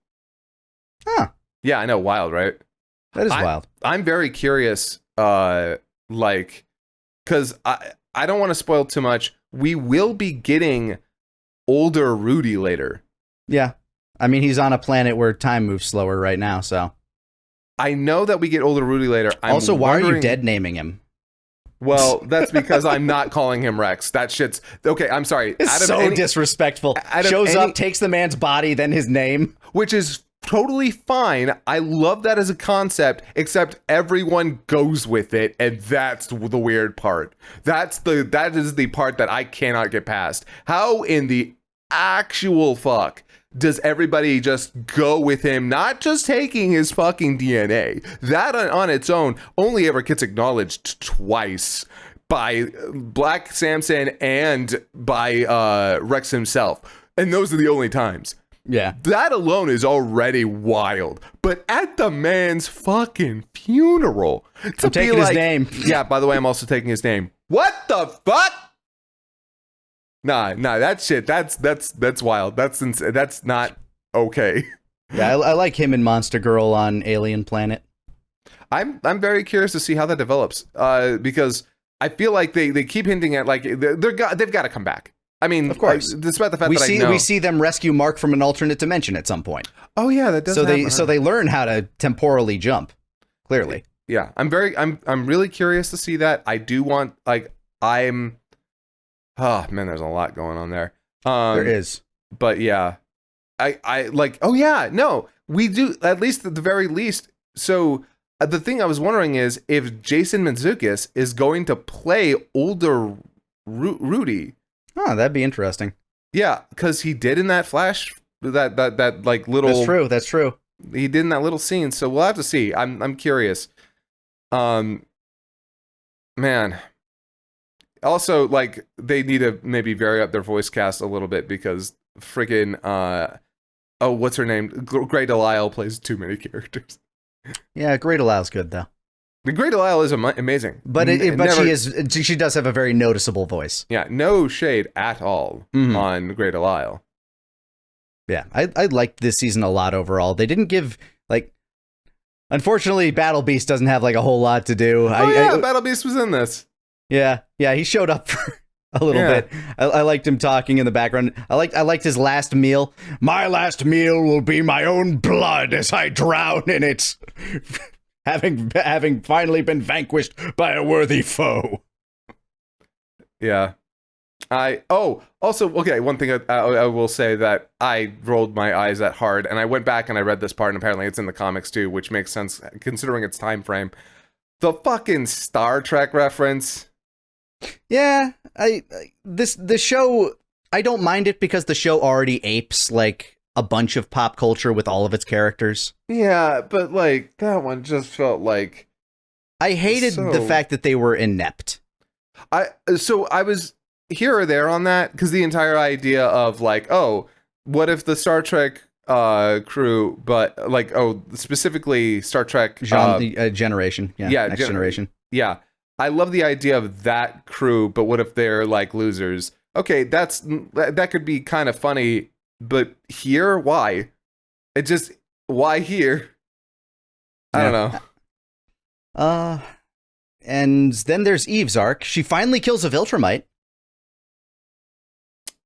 Huh. Yeah, I know, wild, right? That is wild. I'm very curious, because I don't want to spoil too much. We will be getting older Rudy later. Yeah. I mean, he's on a planet where time moves slower right now, so. I know that we get older Rudy later. Why are you dead naming him? Well, that's because I'm not calling him Rex. That shit's okay. I'm sorry. It's so disrespectful. Shows up, takes the man's body, then his name. Which is totally fine. I love that as a concept, except everyone goes with it, and that's the weird part. That is the part that I cannot get past. How in the actual fuck does everybody just go with him, not just taking his fucking DNA? That on its own only ever gets acknowledged twice by Black Samson and by Rex himself. And those are the only times. Yeah. That alone is already wild. But at the man's fucking funeral, I'm taking his name. Yeah, by the way, I'm also taking his name. What the fuck? Nah, that shit, that's wild. That's not okay. Yeah, I like him and Monster Girl on Alien Planet. I'm very curious to see how that develops. Because I feel like they keep hinting at like they've got to come back. I mean, of course. Despite the fact that we see them rescue Mark from an alternate dimension at some point. Oh yeah, that does. So they learn how to temporally jump. Clearly. Yeah, I'm really curious to see that. I do want oh man, there's a lot going on there. There is. But yeah, I like. Oh yeah, no, we do at least at the very least. So the thing I was wondering is if Jason Mantzoukas is going to play older Rudy. Oh, that'd be interesting. Yeah, because he did in that flash, that like little. That's true. He did in that little scene, so we'll have to see. I'm curious. Man. Also, like, they need to maybe vary up their voice cast a little bit because friggin' what's her name? Grey Delisle plays too many characters. Yeah, Grey Delisle's good though. The Grey Delisle is amazing, but she does have a very noticeable voice. Yeah, no shade at all on Grey Delisle. Yeah, I liked this season a lot overall. They didn't give unfortunately, Battle Beast doesn't have like a whole lot to do. Battle Beast was in this. Yeah, he showed up for a little bit. I liked him talking in the background. I liked his last meal. My last meal will be my own blood as I drown in it. having finally been vanquished by a worthy foe. Yeah. Also, okay, one thing I will say that I rolled my eyes at hard, and I went back and I read this part, and apparently it's in the comics too, which makes sense considering its time frame. The fucking Star Trek reference. Yeah, the show, I don't mind it because the show already apes like a bunch of pop culture with all of its characters. Yeah, but like that one just felt like I hated the fact that they were inept. I was here or there on that because the entire idea of like, oh, what if the Star Trek crew, but like, oh, specifically Star Trek generation, next generation. Yeah, I love the idea of that crew, but what if they're like losers? Okay, that could be kind of funny, but here, why? Why here? I don't know. And then there's Eve's arc. She finally kills a Viltrumite.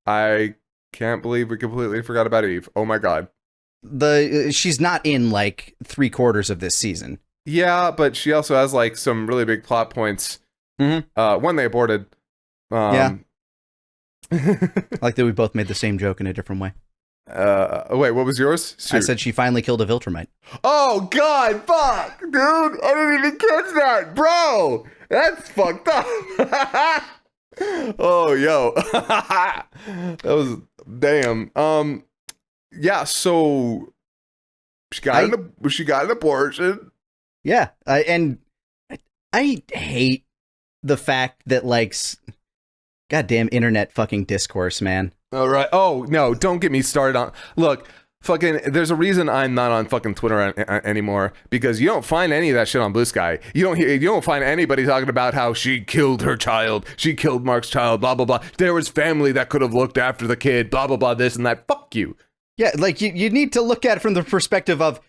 I can't believe we completely forgot about Eve. Oh my god. She's not in like 3/4 of this season. Yeah, but she also has like some really big plot points. One they aborted. Yeah. Like that we both made the same joke in a different way. Wait, what was yours? Shoot. I said she finally killed a Viltrumite. Oh god, fuck, dude! I didn't even catch that, bro. That's fucked up. Oh, yo, that was damn. Yeah. So she got an abortion. Yeah, and I hate the fact that like, goddamn internet fucking discourse, man. All right. Oh no! Don't get me started on. Look, fucking. There's a reason I'm not on fucking Twitter anymore because you don't find any of that shit on Blue Sky. You don't find anybody talking about how she killed her child. She killed Mark's child. Blah blah blah. There was family that could have looked after the kid. Blah blah blah. This and that. Fuck you. Yeah, like you need to look at it from the perspective of,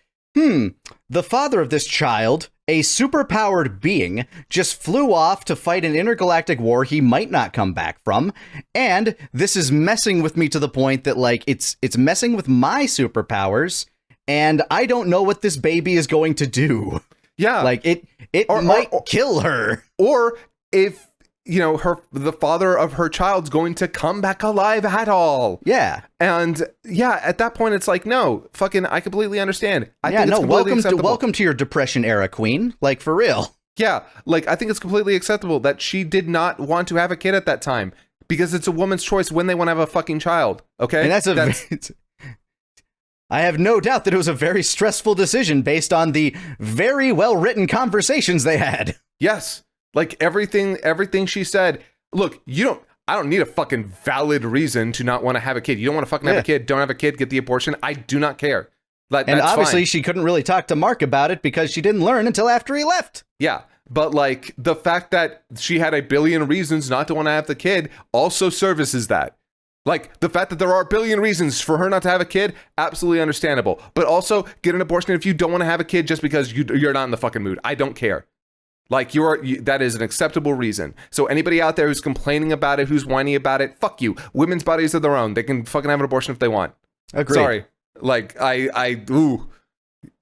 the father of this child, a superpowered being, just flew off to fight an intergalactic war he might not come back from, and this is messing with me to the point that like it's messing with my superpowers, and I don't know what this baby is going to do. Yeah, like it might kill her, or if the father of her child's going to come back alive at all. Yeah. And yeah, at that point it's like, no, fucking, I completely understand. I think it's completely acceptable. Welcome to your depression era, queen. Like, for real. Yeah, like, I think it's completely acceptable that she did not want to have a kid at that time, because it's a woman's choice when they want to have a fucking child. Okay, and that's I have no doubt that it was a very stressful decision based on the very well written conversations they had. Yes. Like, everything she said, look, I don't need a fucking valid reason to not want to have a kid. You don't want to fucking have a kid, don't have a kid, get the abortion. I do not care. Like, and that's obviously fine. she couldn't really talk to Mark about it because she didn't learn until after he left. Yeah, but like, the fact that she had a billion reasons not to want to have the kid also services that. Like, the fact that there are a billion reasons for her not to have a kid, absolutely understandable. But also, get an abortion if you don't want to have a kid just because you're not in the fucking mood. I don't care. Like, that is an acceptable reason. So anybody out there who's complaining about it, who's whiny about it, fuck you. Women's bodies are their own. They can fucking have an abortion if they want. Agreed. Sorry. Like, I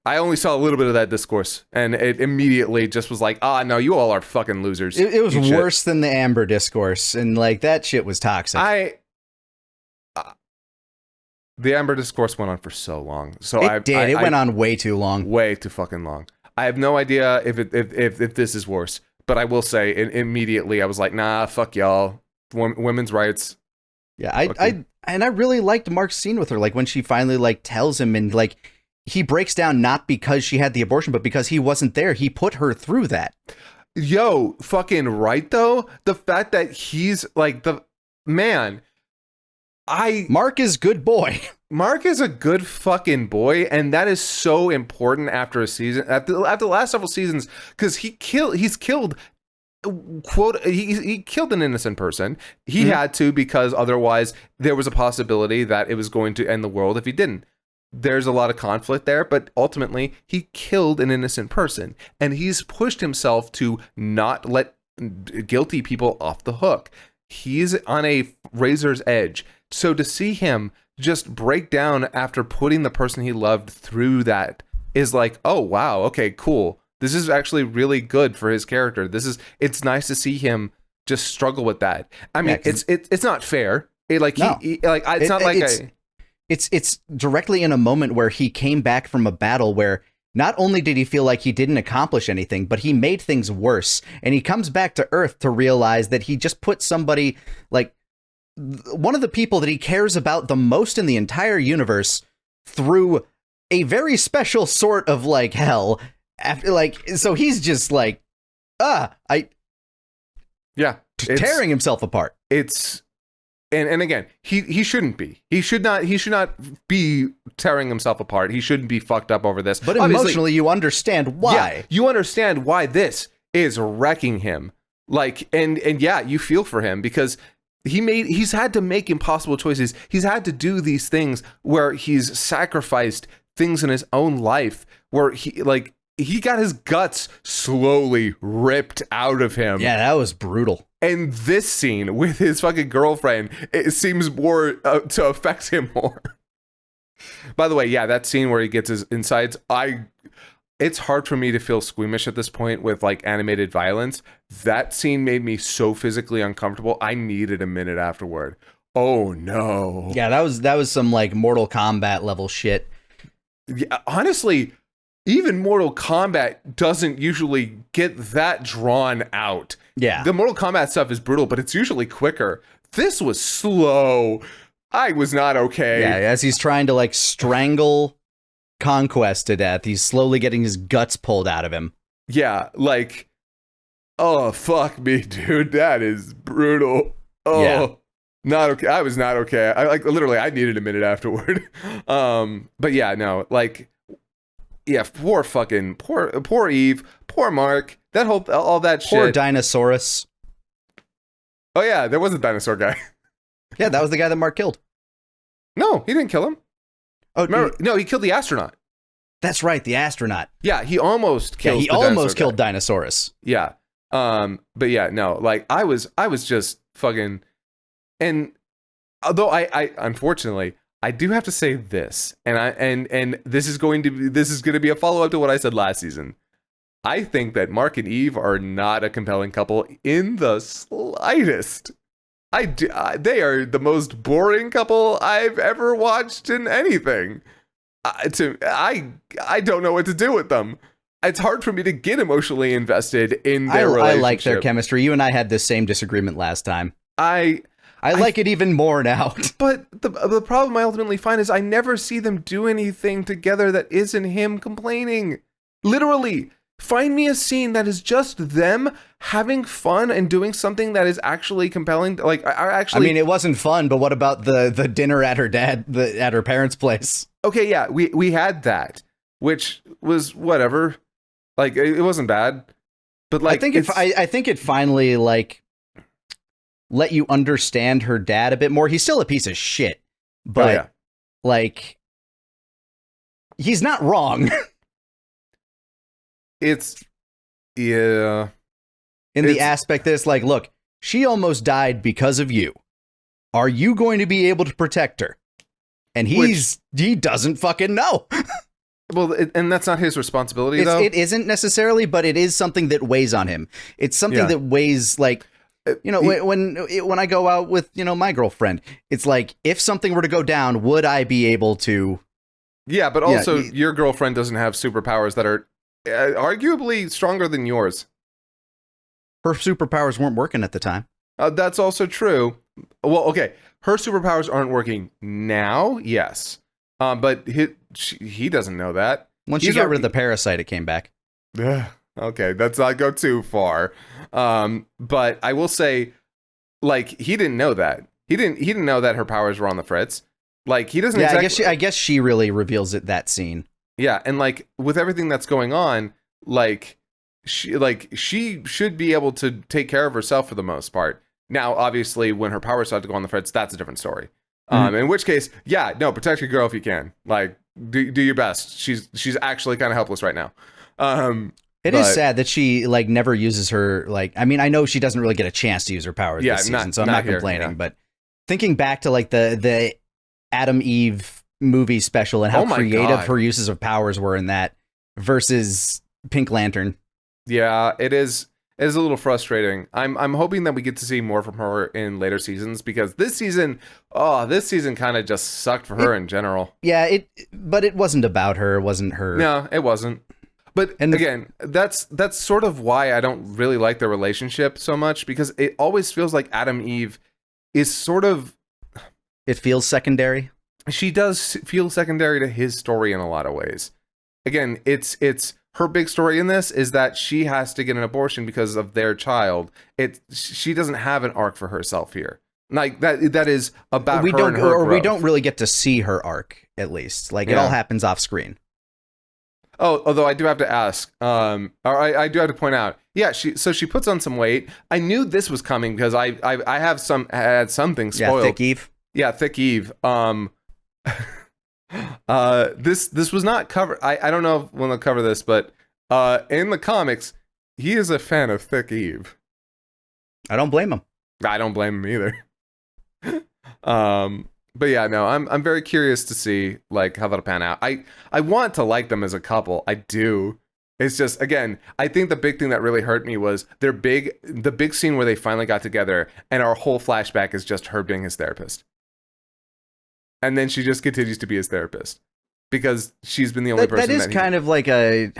only saw a little bit of that discourse, and it immediately just was like, no, you all are fucking losers. It was worse than the Amber discourse, and like, that shit was toxic. The Amber discourse went on for so long. So it went on way too long. Way too fucking long. I have no idea if this is worse, but I will say immediately I was like, nah, fuck y'all. Women's rights. Yeah, I really liked Mark's scene with her, like when she finally like tells him, and like he breaks down not because she had the abortion, but because he wasn't there. He put her through that. Yo, fucking right though. The fact that he's like Mark is good boy. Mark is a good fucking boy, and that is so important after a season, after the last several seasons, because he killed an innocent person. He had to, because otherwise there was a possibility that it was going to end the world if he didn't. There's a lot of conflict there, but ultimately he killed an innocent person, and he's pushed himself to not let guilty people off the hook. He's on a razor's edge. So to see him just break down after putting the person he loved through that is like, oh wow, okay, cool. This is actually really good for his character. It's nice to see him just struggle with that. I mean, it's not fair. It's directly in a moment where he came back from a battle where not only did he feel like he didn't accomplish anything, but he made things worse. And he comes back to Earth to realize that he just put somebody, like one of the people that he cares about the most in the entire universe, through a very special sort of like hell. After, like, so he's just like, tearing himself apart. And again, he shouldn't be. He should not be tearing himself apart. He shouldn't be fucked up over this. But emotionally, you understand why. Yeah, you understand why this is wrecking him. Like, and yeah, you feel for him, because he's had to make impossible choices. He's had to do these things where he's sacrificed things in his own life, where he got his guts slowly ripped out of him. Yeah, that was brutal. And this scene with his fucking girlfriend, it seems more to affect him more. By the way, yeah, that scene where he gets his insides, it's hard for me to feel squeamish at this point with like animated violence. That scene made me so physically uncomfortable. I needed a minute afterward. Oh no. Yeah, that was some like Mortal Kombat level shit. Yeah, honestly, even Mortal Kombat doesn't usually get that drawn out. Yeah. The Mortal Kombat stuff is brutal, but it's usually quicker. This was slow. I was not okay. Yeah, as he's trying to like strangle Conquest to death, he's slowly getting his guts pulled out of him. Yeah, like, oh, fuck me, dude. That is brutal. Oh, yeah. Not okay. I was not okay. I needed a minute afterward. But yeah, no, like, yeah, poor Eve, poor Mark, all that shit. Poor Dinosaurus. Oh yeah, there was a dinosaur guy. Yeah, that was the guy that Mark killed. No, he didn't kill him. Oh, remember, no, he killed the astronaut. That's right, the astronaut. Yeah, he almost killed. Yeah, he almost killed Dinosaurus. Yeah, but yeah, no, like I was just fucking, and although I unfortunately I do have to say this, and this is going to be a follow up to what I said last season. I think that Mark and Eve are not a compelling couple in the slightest. They are the most boring couple I've ever watched in anything. I don't know what to do with them. It's hard for me to get emotionally invested in their relationship. I like their chemistry. You and I had this same disagreement last time. I like it even more now. But the problem I ultimately find is I never see them do anything together that isn't him complaining. Literally, find me a scene that is just them having fun and doing something that is actually compelling. Like, I mean, it wasn't fun, but what about the dinner at her parents' place? Okay, yeah, we had that, which was whatever. Like, it wasn't bad, but like, I think it finally like let you understand her dad a bit more. He's still a piece of shit, but like, he's not wrong. The aspect that it's like, look, she almost died because of you. Are you going to be able to protect her? And he doesn't fucking know. Well, and that's not his responsibility, though. It isn't necessarily, but it is something that weighs on him. It's something that weighs, like, you know, when I go out with, you know, my girlfriend, it's like, if something were to go down, would I be able to? Yeah, but also your girlfriend doesn't have superpowers that are arguably stronger than yours. Her superpowers weren't working at the time. That's also true. Well, okay, her superpowers aren't working now, yes. But he doesn't know that. Once you got rid of the parasite, it came back. Okay, let's not go too far. But I will say, like, he didn't know that. He didn't know that her powers were on the fritz. Like, he doesn't. Yeah, I guess she really reveals it that scene. Yeah, and like with everything that's going on, like she should be able to take care of herself for the most part. Now, obviously, when her powers start to go on the fritz, that's a different story. In which case, protect your girl if you can. Like, do your best. She's actually kind of helpless right now. It is sad that she like never uses her, like, I mean, I know she doesn't really get a chance to use her powers this season, so I'm not complaining. Yeah. But thinking back to like the Adam Eve movie special and how creative her uses of powers were in that versus Pink Lantern. Yeah, it is a little frustrating. I'm hoping that we get to see more from her in later seasons, because this season kind of just sucked for her in general. Yeah, but it wasn't about her. It wasn't her. No, it wasn't. But again, that's sort of why I don't really like their relationship so much, because it always feels like Adam Eve is sort of... It feels secondary. She does feel secondary to his story in a lot of ways. Again, it's her big story in this is that she has to get an abortion because of their child. She doesn't have an arc for herself here. Like that is about her and her growth. We don't really get to see her arc, at least. Like, it all happens off screen. Oh, although I do have to ask, or I do have to point out, she puts on some weight. I knew this was coming because I had something spoiled. Yeah, Thick Eve. Yeah, Thick Eve. This was not covered. I don't know when they'll cover this, but in the comics, he is a fan of Thick Eve. I don't blame him. I don't blame him either. But yeah, no, I'm very curious to see like how that'll pan out. I want to like them as a couple. I do. It's just, again, I think the big thing that really hurt me was the big scene where they finally got together, and our whole flashback is just her being his therapist. And then she just continues to be his therapist because she's been the only person. That is kind of like a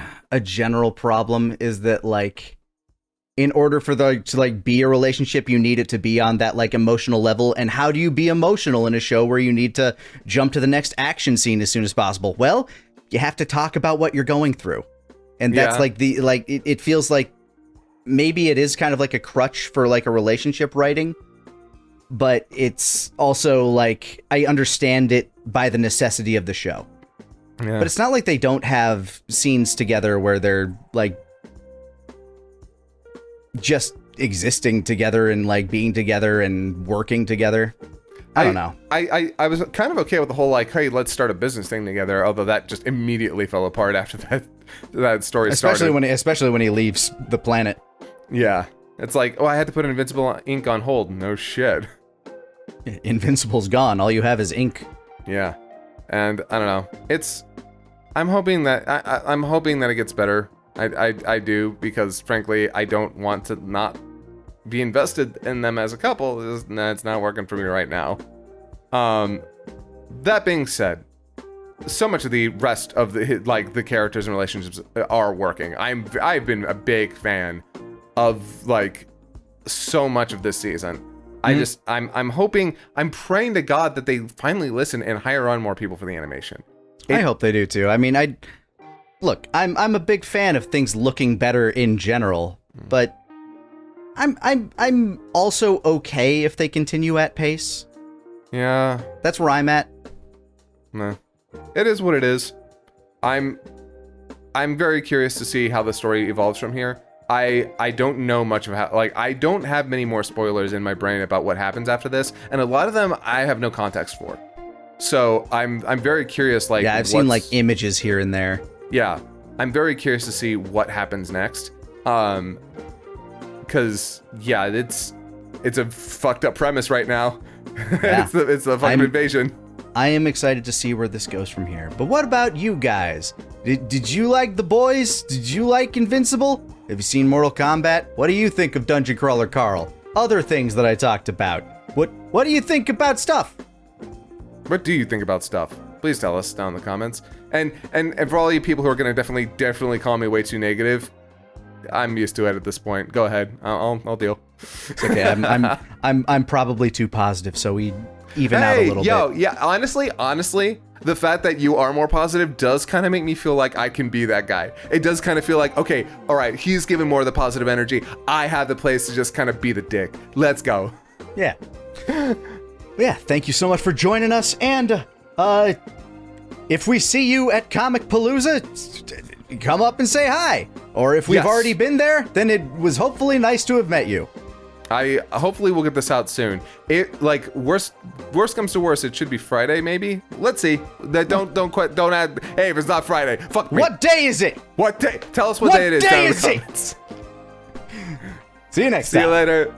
general problem, is that like, in order for to like be a relationship, you need it to be on that like emotional level. And how do you be emotional in a show where you need to jump to the next action scene as soon as possible? Well, you have to talk about what you're going through. And that's it feels like maybe it is kind of like a crutch for like a relationship writing. But it's also like, I understand it by the necessity of the show. Yeah. But it's not like they don't have scenes together where they're like just existing together and like being together and working together. I don't know. I was kind of okay with the whole like, hey, let's start a business thing together. Although that just immediately fell apart after that story started. Especially when he leaves the planet. Yeah. It's like, I had to put Invincible ink on hold. No shit. Invincible's gone. All you have is ink. Yeah. And I don't know. I'm hoping that it gets better. I do, because frankly, I don't want to not be invested in them as a couple. It's not working for me right now. That being said, so much of the rest of the characters and relationships are working. I've been a big fan of like so much of this season. I'm hoping, I'm praying to God that they finally listen and hire on more people for the animation. I hope they do too. I mean, I'm a big fan of things looking better in general, but I'm also okay if they continue at pace. Yeah. That's where I'm at. Nah. It is what it is. I'm very curious to see how the story evolves from here. I don't know much of how, like, I don't have many more spoilers in my brain about what happens after this, and a lot of them I have no context for. So I'm very curious, like, yeah, I've seen like images here and there. Yeah, I'm very curious to see what happens next. Because yeah, it's a fucked up premise right now. Yeah. it's the fucking invasion. I am excited to see where this goes from here. But what about you guys? Did you like The Boys? Did you like Invincible? Have you seen Mortal Kombat? What do you think of Dungeon Crawler Carl? Other things that I talked about. What do you think about stuff? What do you think about stuff? Please tell us down in the comments. And for all you people who are gonna definitely call me way too negative, I'm used to it at this point. Go ahead. I'll deal. It's okay. I'm probably too positive, so we even out a little bit. Yeah, honestly, the fact that you are more positive does kind of make me feel like I can be that guy. It does kind of feel like, okay, all right, he's giving more of the positive energy. I have the place to just kind of be the dick. Let's go. Yeah. Yeah, thank you so much for joining us, and if we see you at Comic Palooza, come up and say hi. Or if we've already been there, then it was hopefully nice to have met you. Hopefully we'll get this out soon. It, like, worst comes to worst, it should be Friday maybe. Let's see. Don't add. Hey, if it's not Friday, fuck me. What day is it? What day? Tell us what day it is. What day is it? See you next time. See you later.